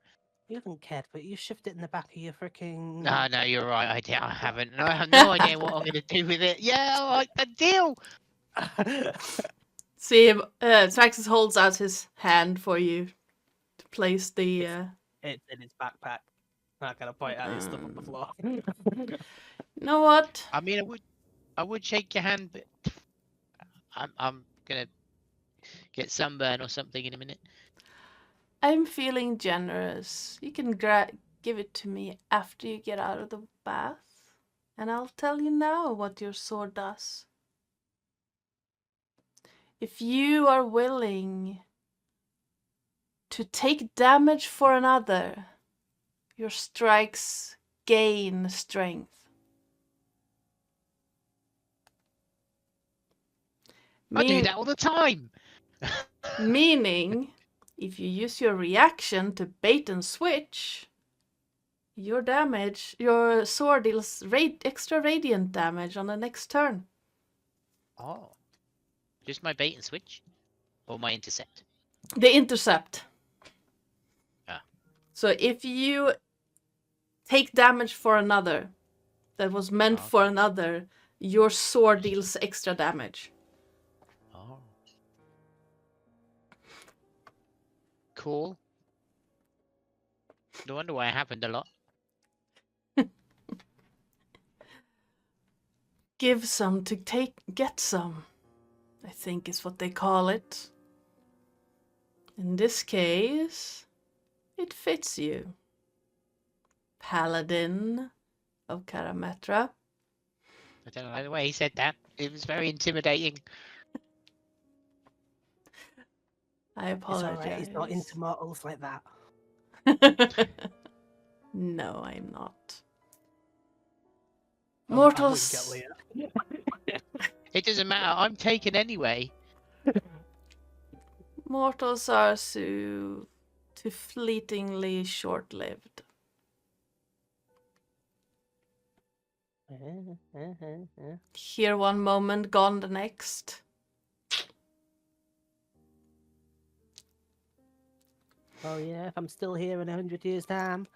You haven't cared, but you shoved it in the back of your fricking. No, you're right. I haven't. I have no idea what I'm going to do with it. Yeah, all right, the deal. See him, Traxxas holds out his hand for you to place the... It's in his backpack. I kind of point at his stuff on the floor. You know what? I mean, I would shake your hand, but I'm gonna get sunburn or something in a minute. I'm feeling generous. You can give it to me after you get out of the bath. And I'll tell you now what your sword does. If you are willing to take damage for another, your strikes gain strength. I do that all the time. Meaning, if you use your reaction to bait and switch, your sword deals extra radiant damage on the next turn. Oh, just my bait and switch, or my intercept. The intercept. Ah. So if you take damage for another that was meant for another, your sword deals extra damage. Oh. Cool. No wonder why it happened a lot. Give some to get some, I think is what they call it. In this case, it fits you. Paladin of Karametra. I don't know the way he said that. It was very intimidating. I It's apologize. alright, he's not into mortals like that. No, I'm not. I wouldn't get Mortals. Leah. It doesn't matter. I'm taken anyway. Mortals are so too fleetingly short-lived. Here one moment, gone the next. Oh yeah, if I'm still here in 100 years' time,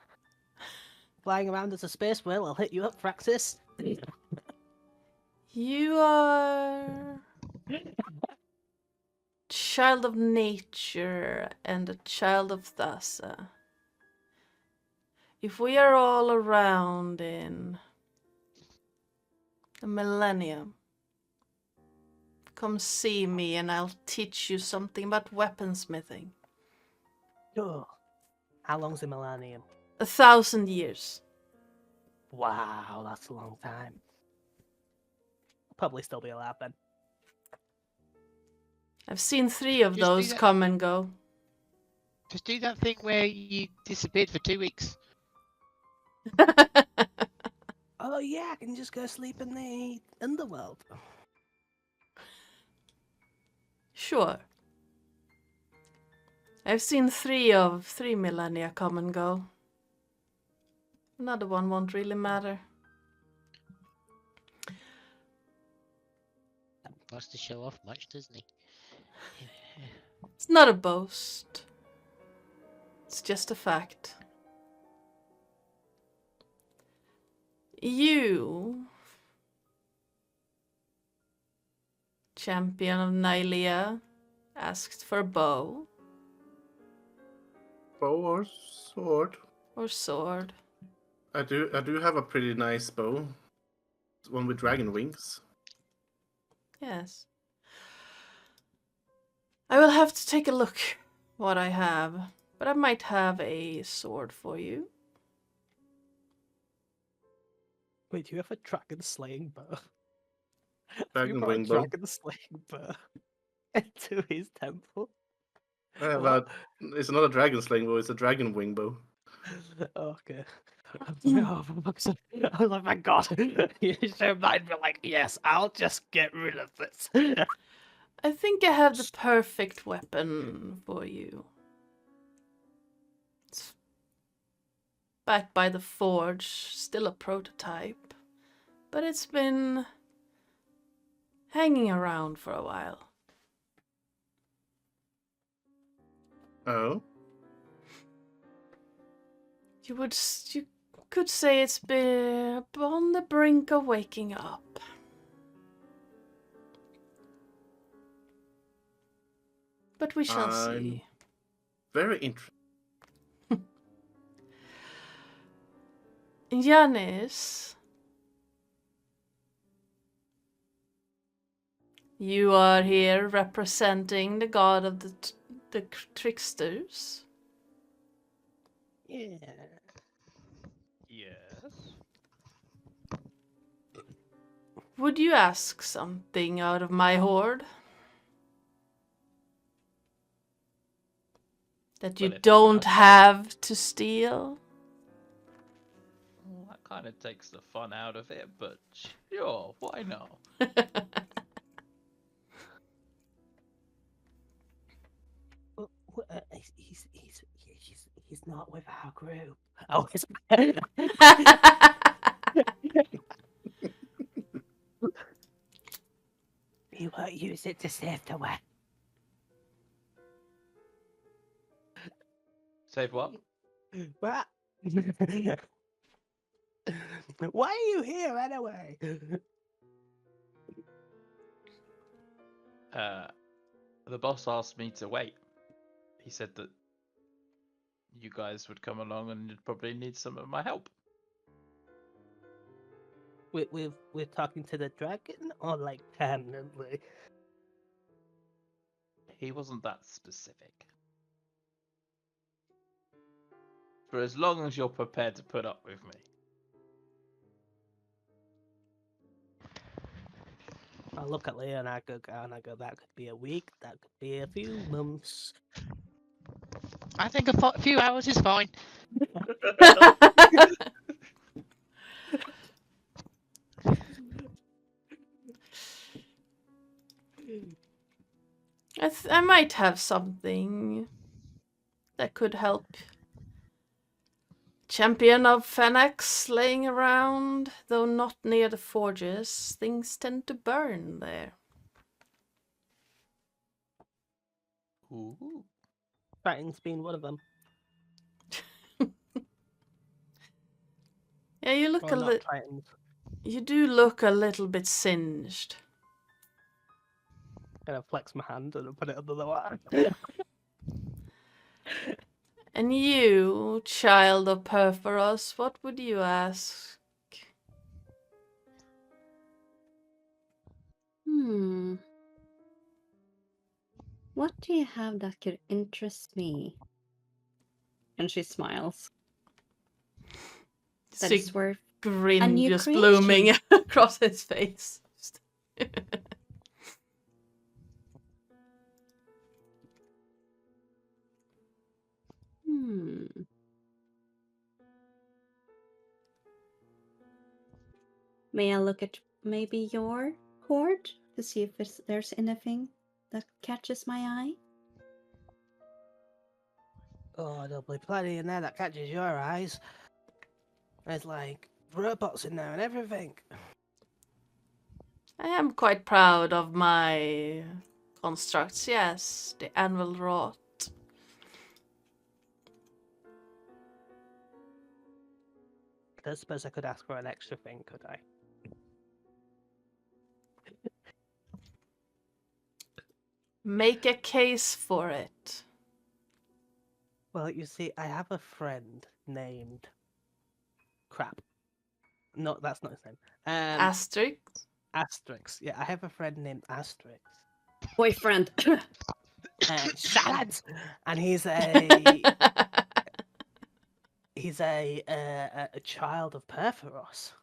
flying around as a space whale, I'll hit you up, Fraxis. You are child of nature and a child of Thassa. If we are all around in a millennium, come see me and I'll teach you something about weaponsmithing. Oh. How long's a millennium? 1,000 years. Wow, that's a long time. I'll probably still be alive then. I've seen 3 of Just do those that. come and go. Just do that thing where you disappeared for 2 weeks. Oh yeah, I can just go sleep in the underworld. Sure. I've seen 3 of 3 millennia come and go. Another one won't really matter. Likes to show off much, doesn't he? It's not a boast. It's just a fact. You, champion of Nylea, asked for a bow Bow or sword? or sword. I do have a pretty nice bow. It's one with dragon wings. Yes. I will have to take a look what I have, but I might have a sword for you. Wait, do you have a dragon slaying bow? Dragon you brought a wing bow. dragon slaying bow into his temple? I have What? it's not a dragon slaying bow, it's a dragon wing bow. Okay. Oh, for fuck's sake. I was like, my god. You should mind me like, yes, I'll just get rid of this. I think I have the perfect weapon for you. It's backed by the forge, still a prototype, but it's been hanging around for a while. Oh? You could say it's been on the brink of waking up. But we shall see. Very interesting. Yanis, you are here representing the god of the tricksters. Yeah. Yes. Would you ask something out of my horde? That you Well, if don't not, have to steal? Well, that kind of takes the fun out of it, but sure, why not? He's not with our group. Oh, it's he won't use it to save the way. Save what? What? Why are you here anyway? The boss asked me to wait. He said that you guys would come along and you'd probably need some of my help. We're talking to the dragon, or like permanently? He wasn't that specific. For as long as you're prepared to put up with me. I look at Leah and I go, that could be a week, that could be a few months. I think a few hours is fine. I might have something that could help. Champion of Phoenix laying around, though not near the forges. Things tend to burn there. Ooh. Fighting's been one of them. Yeah, you look Or a not little. Tritons. You do look a little bit singed. And I flex my hand and put it under the water. And you, child of Perforos, what would you ask? What do you have that could interest me? And she smiles. That Sick is worth grin new just creation. blooming across his face. May I look at maybe your hoard to see if there's anything that catches my eye? Oh, there'll be plenty in there that catches your eyes. There's like robots in there and everything. I am quite proud of my constructs, yes. The anvil wrought. I don't suppose I could ask for an extra thing, could I? Make a case for it. Well, you see, I have a friend named... Crap. No, that's not his name. Asterix. Asterix. Yeah, I have a friend named Asterix. Boyfriend. Silence! And he's a child of Perforos.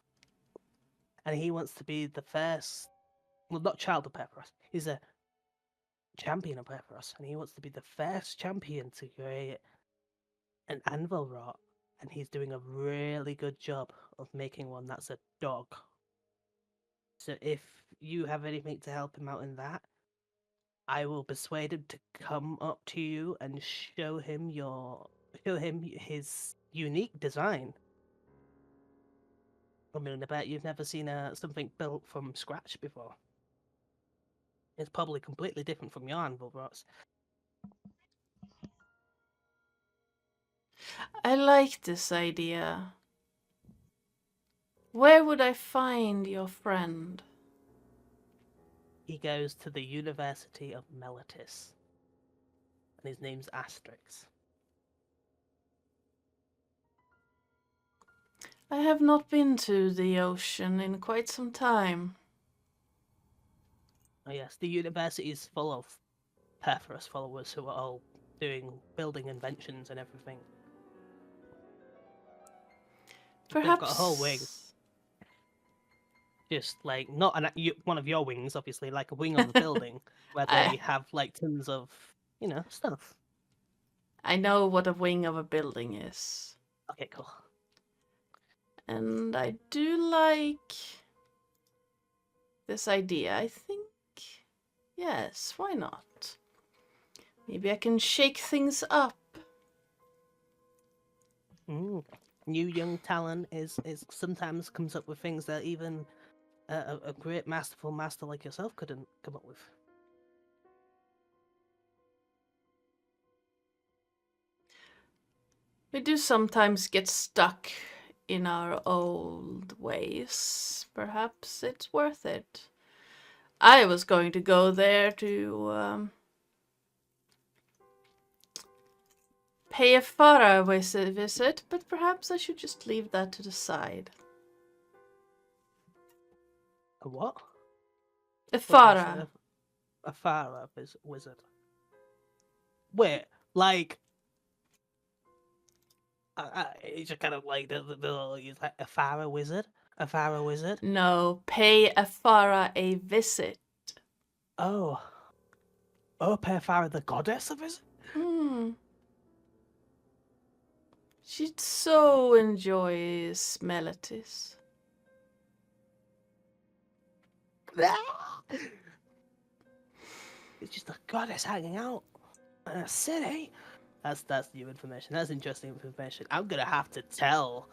And he wants to be the first... Well, not child of Perforos. He's a champion of Perforos. And he wants to be the first champion to create an anvil rot. And he's doing a really good job of making one that's a dog. So if you have anything to help him out in that, I will persuade him to come up to you and show him his unique design. I mean, I bet you've never seen something built from scratch before. It's probably completely different from your anvil rots. I like this idea. Where would I find your friend? He goes to the University of Melitis. And his name's Asterix. I have not been to the ocean in quite some time. Oh yes, the university is full of Perforos followers who are all building inventions and everything. Perhaps. They've got a whole wing. Just like not one of your wings, obviously, like a wing of a building where they have like tons of stuff. I know what a wing of a building is. Okay, cool. And I do like this idea. I think, yes, why not? Maybe I can shake things up. New young talent is sometimes comes up with things that even a great masterful master like yourself couldn't come up with. We do sometimes get stuck in our old ways. Perhaps it's worth it. I was going to go there to pay a Farah visit, but perhaps I should just leave that to the side. A what? A Farah. A Farah wizard. Wait, like... it's just kind of like he's like a Farah wizard? A Farah wizard? No, pay a Farah a visit. Oh. Oh, pay Farah the goddess a visit? She'd so enjoy Smellitis. It's just a goddess hanging out in a city. That's new information. That's interesting information. I'm gonna have to tell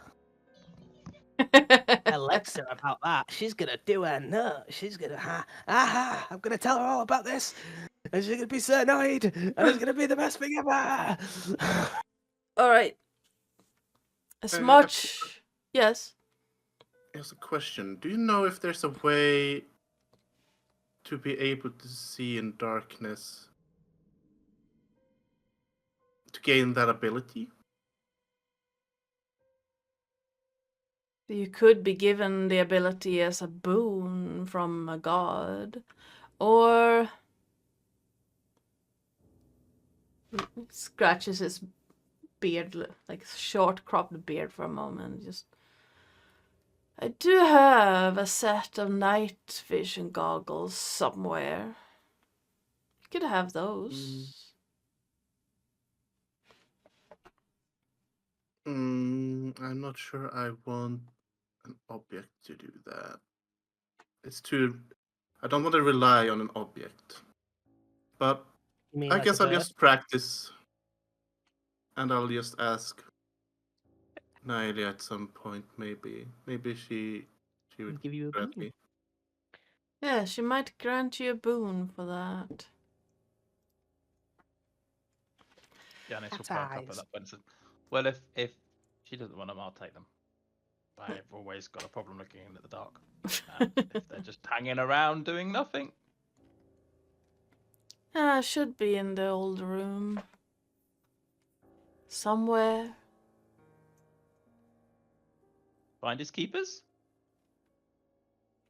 Alexa about that. She's gonna do her nut. She's gonna I'm gonna tell her all about this. And she's gonna be so annoyed. And it's gonna be the best thing ever. All right. As Uh, much. Yes. Here's a question. Do you know if there's a way to be able to see in darkness to gain that ability? You could be given the ability as a boon from a god. Or. Scratches his beard, like short cropped beard for a moment. Just. I do have a set of night vision goggles somewhere. You could have those. I'm not sure I want an object to do that. It's too. I don't want to rely on an object. But You mean I like guess a I'll bird? just practice. And I'll just ask Naili at some point, maybe. Maybe she would Give you a grant boon. me. Yeah, she might grant you a boon for that. Janice will Cat's perk up at eyes. that point and say, well, if she doesn't want them, I'll take them. I've always got a problem looking in at the dark. And if they're just hanging around doing nothing, Should be in the old room. Somewhere. finders keepers.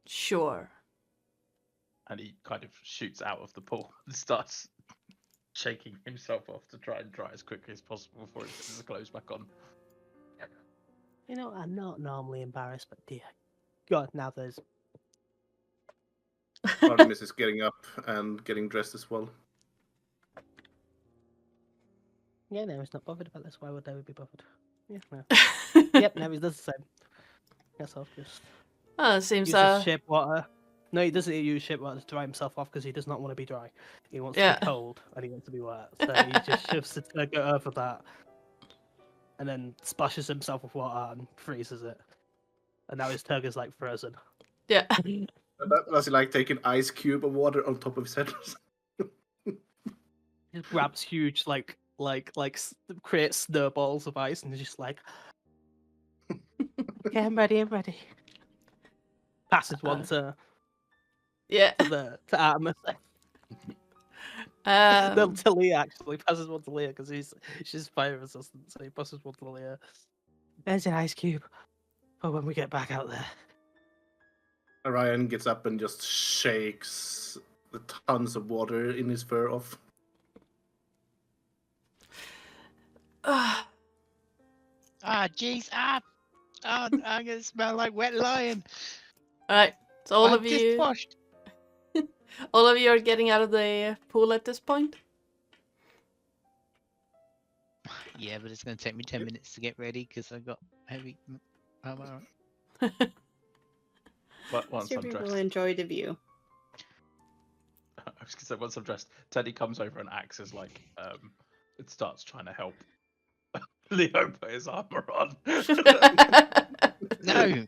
Sure. And he kind of shoots out of the pool and starts shaking himself off to try and dry as quickly as possible before he puts his clothes back on. You know, I'm not normally embarrassed, but dear God, now there's. Artemis is getting up and getting dressed as well. Yeah, no, he's not bothered about this. Why would David be bothered? Yeah, no. Yep, no, he does the same. Guess I'll just Oh, it seems use ship water. No, he doesn't use ship water to dry himself off because he does not want to be dry. He wants to Yeah. be cold and he wants to be wet. So he just shifts the turtle over that and then splashes himself with water and freezes it. And now his turtle is like frozen. Yeah. Does he like take an ice cube of water on top of his head? He grabs huge creates snowballs of ice and is just like, okay, I'm ready. Passes one to Yeah. to Artemis. No, Um, to Leah actually. Passes one to Leah because she's fire resistant, so he passes one to Leah. There's an ice cube for when we get back out there. Ryan gets up and just shakes the tons of water in his fur off. ah, Ah, jeez, oh, I'm gonna smell like wet lion. Alright, so all I'm of you washed. all of you are getting out of the pool at this point? Yeah, but it's gonna take me 10 minutes to get ready because I got heavy. Alright. But once Sir I'm will dressed, enjoy the view. I was gonna say once I'm dressed, Teddy comes over and acts as like it starts trying to help Leo put his armor on. No, And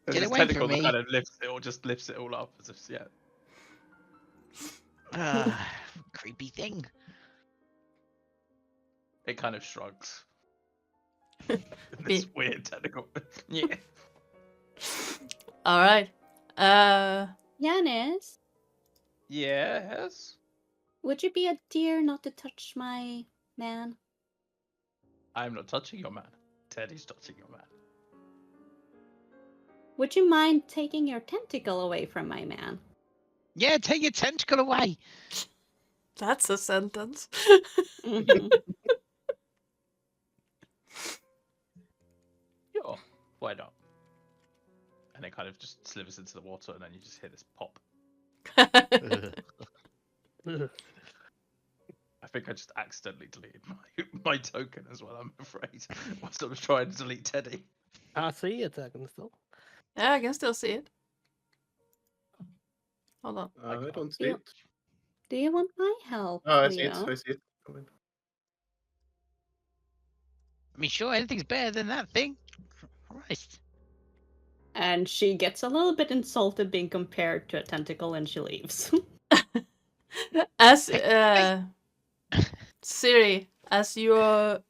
Get his away tentacle from me. kind of lifts it all up as if creepy thing. it kind of shrugs. This weird tentacle. Yeah. Alright. Yanis, Yes. would you be a dear not to touch my man? I'm not touching your man. Teddy's touching your man. Would you mind taking your tentacle away from my man? Yeah, take your tentacle away. That's a sentence. Mhm. Sure. Why not? And it kind of just slithers into the water, and then you just hear this pop. I think I just accidentally deleted my token as well, I'm afraid. Whilst I was trying to delete Teddy. I see your token still. Yeah, I can still see it. Hold on. I don't see Yeah. it. Do you want my help, Oh, I see it. Leo? I see it. Come in. I mean, sure, anything's better than that thing. Christ. And she gets a little bit insulted being compared to a tentacle, and she leaves. As Siri, as you're,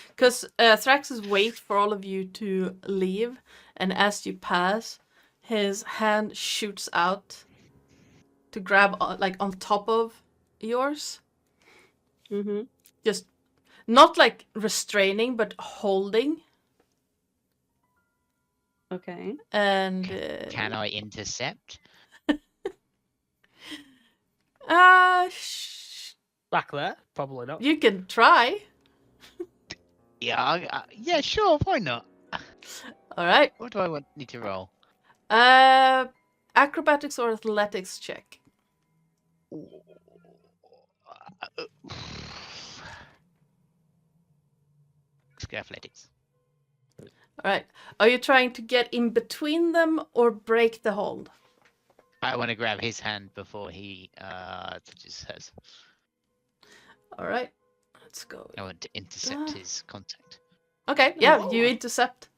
because Thraxus waits for all of you to leave, and as you pass, his hand shoots out to grab like on top of yours, Mm-hmm. just not like restraining, but holding. Okay. And Can I intercept? Back there? Probably not. You can try. Yeah, yeah, sure. Why not? All right. What do I need to roll? Acrobatics or athletics check. Let's go athletics. All right. Are you trying to get in between them or break the hold? I want to grab his hand before he touches hers. All right. Let's go. I want to intercept his contact. Okay. Yeah, you intercept.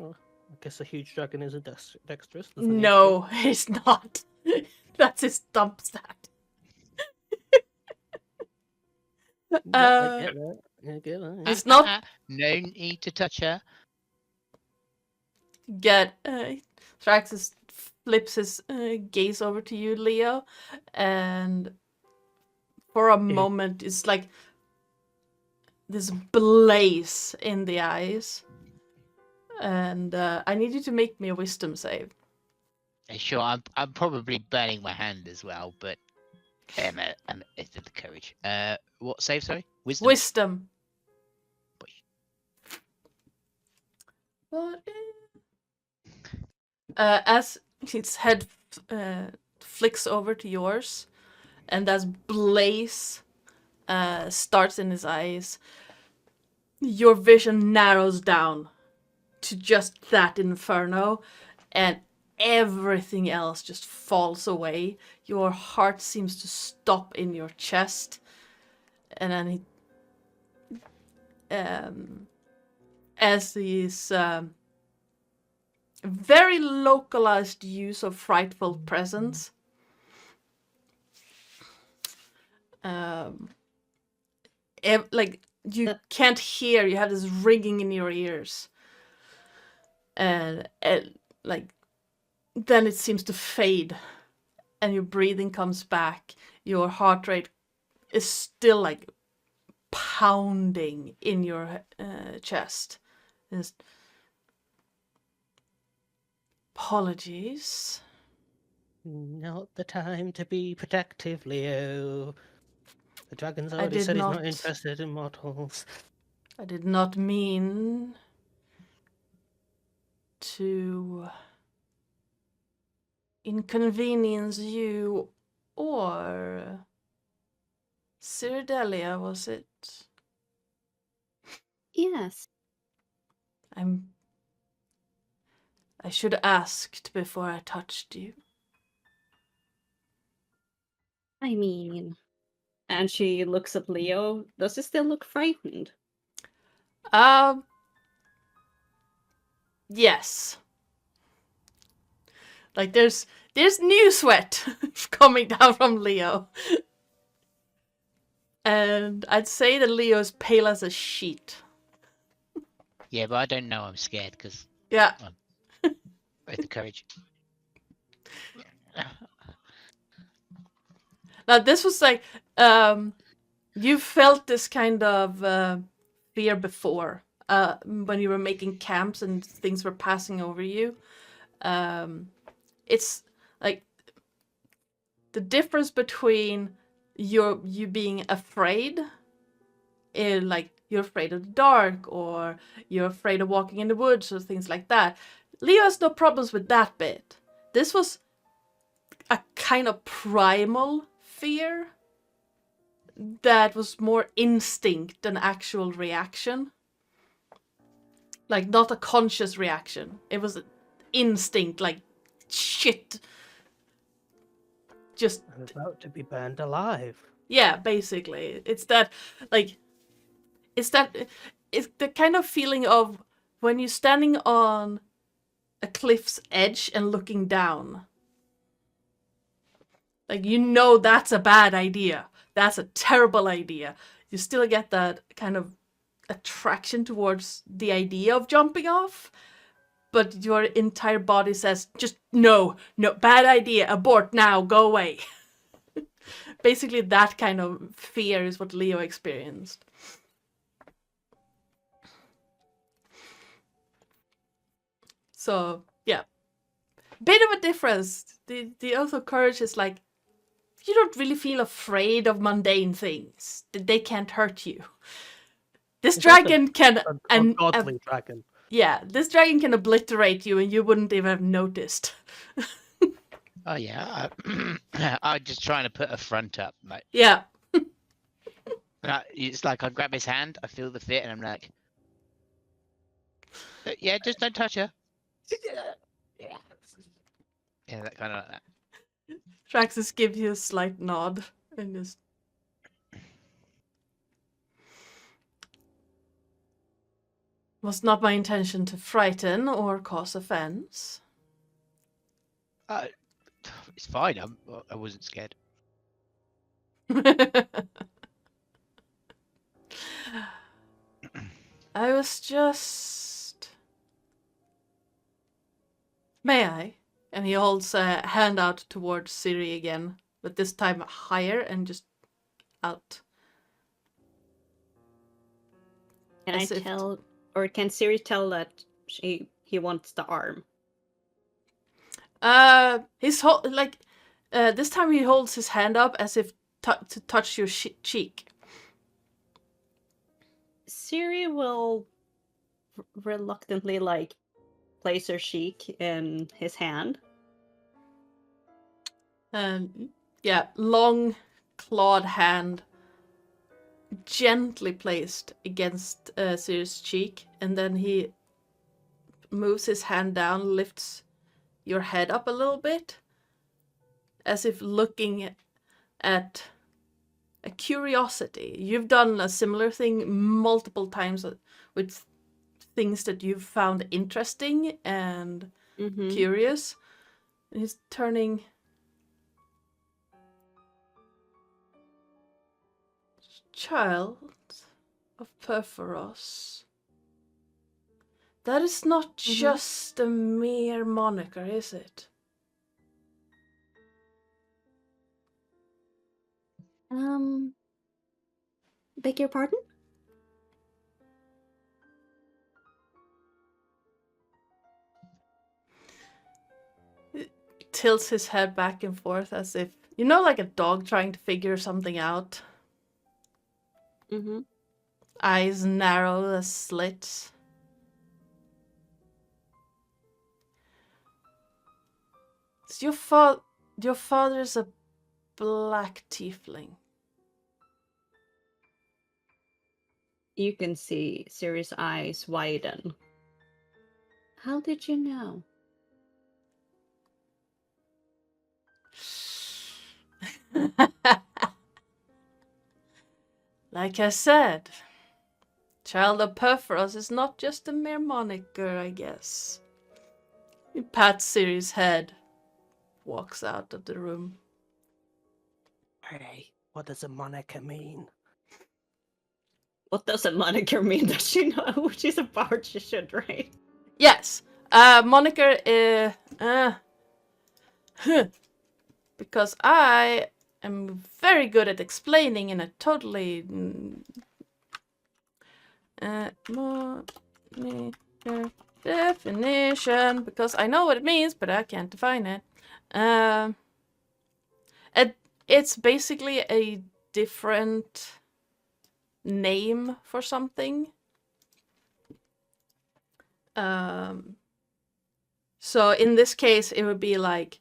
I guess a huge dragon isn't dexterous. doesn't need to No, he's not. That's his dump stat. be. I get that. I get that. It's not No need to touch her. get. Thraxus flips his gaze over to you, Leo, and for a moment, it's like this blaze in the eyes. And I need you to make me a wisdom save. Sure, I'm probably burning my hand as well, but it's the courage. What save? Sorry, wisdom. Wisdom. What? As his head flicks over to yours, and as blaze starts in his eyes, your vision narrows down to just that inferno, and everything else just falls away. Your heart seems to stop in your chest, and then as his very localized use of frightful presence, like you can't hear. You have this ringing in your ears. And like then it seems to fade and your breathing comes back. Your heart rate is still like pounding in your chest. Just, apologies. Not the time to be protective, Leo. The dragon's I already did said he's not- not interested in mortals. I did not mean to inconvenience you or Ciridelia, was it? Yes. I should have asked before I touched you. I mean, and she looks at Leo. Does he still look frightened? Yes. Like there's new sweat coming down from Leo. And I'd say that Leo's pale as a sheet. Yeah, but I don't know. I'm scared because Yeah. with the courage. Now this was like you felt this kind of fear before when you were making camps and things were passing over you. It's like the difference between you being afraid, like you're afraid of the dark or you're afraid of walking in the woods or things like that. Leo has no problems with that bit. This was a kind of primal fear that was more instinct than actual reaction. Like, not a conscious reaction. It was instinct, like, shit. Just, I'm about to be burned alive. yeah, basically. It's the kind of feeling of when you're standing on a cliff's edge and looking down. Like, you know that's a bad idea. That's a terrible idea. You still get that kind of attraction towards the idea of jumping off, but your entire body says, just no, bad idea, abort now, go away. Basically, that kind of fear is what Leo experienced. So, yeah. Bit of a difference. The Oath of Courage is like, you don't really feel afraid of mundane things. They can't hurt you. This It's like dragon can... A godly dragon. Yeah, this dragon can obliterate you and you wouldn't even have noticed. Oh yeah, I'm just trying to put a front up, mate. Yeah. It's like I grab his hand, I feel the fit, and I'm like, yeah, just don't touch her. Yeah, that kind of like that. Traxxas gives you a slight nod and just... Was not my intention to frighten or cause offense. It's fine. I wasn't scared. I was just... May I? And he holds a hand out towards Siri again, but this time higher and just out. Can I As if- tell, or can Siri tell that he wants the arm? This time he holds his hand up as if to touch your cheek. Siri will reluctantly place her cheek in his hand. Yeah, long clawed hand gently placed against Siri's cheek, and then he moves his hand down, lifts your head up a little bit, as if looking at a curiosity. You've done a similar thing multiple times with things that you've found interesting and curious. And he's turning... Child of Perforos. That is not just a mere moniker, is it? Beg your pardon? Tilts his head back and forth as if, you know, like a dog trying to figure something out. Eyes narrow as slits. Your father's a black tiefling. You can see Siri's eyes widen. How did you know? Like I said, Child of Perforos is not just a mere moniker, I guess. He pats Siri's head, walks out of the room. Hey, what does a moniker mean? What does a moniker mean? Does she know? She's a bard, she should, right? Yes, moniker is... because I am very good at explaining in a totally... moniker definition, because I know what it means, but I can't define it. It's basically a different name for something. So in this case, it would be like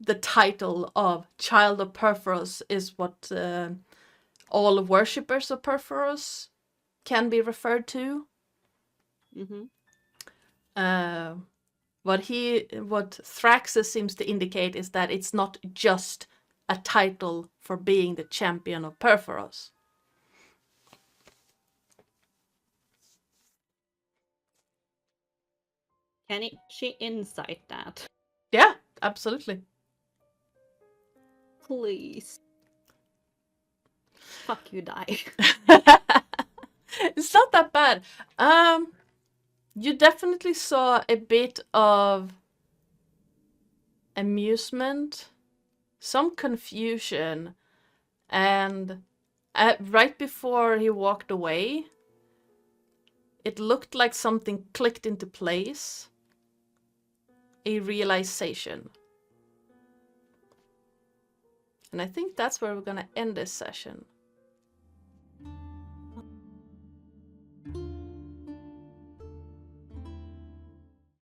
the title of Child of Perforos is what all worshippers of Perforos can be referred to. Mm-hmm. What Thraxus seems to indicate is that it's not just a title for being the champion of Perforos. She insight that? Yeah, absolutely. Please. Fuck you, die. It's not that bad. You definitely saw a bit of amusement, some confusion, and right before he walked away, it looked like something clicked into place. A realization. And I think that's where we're gonna end this session.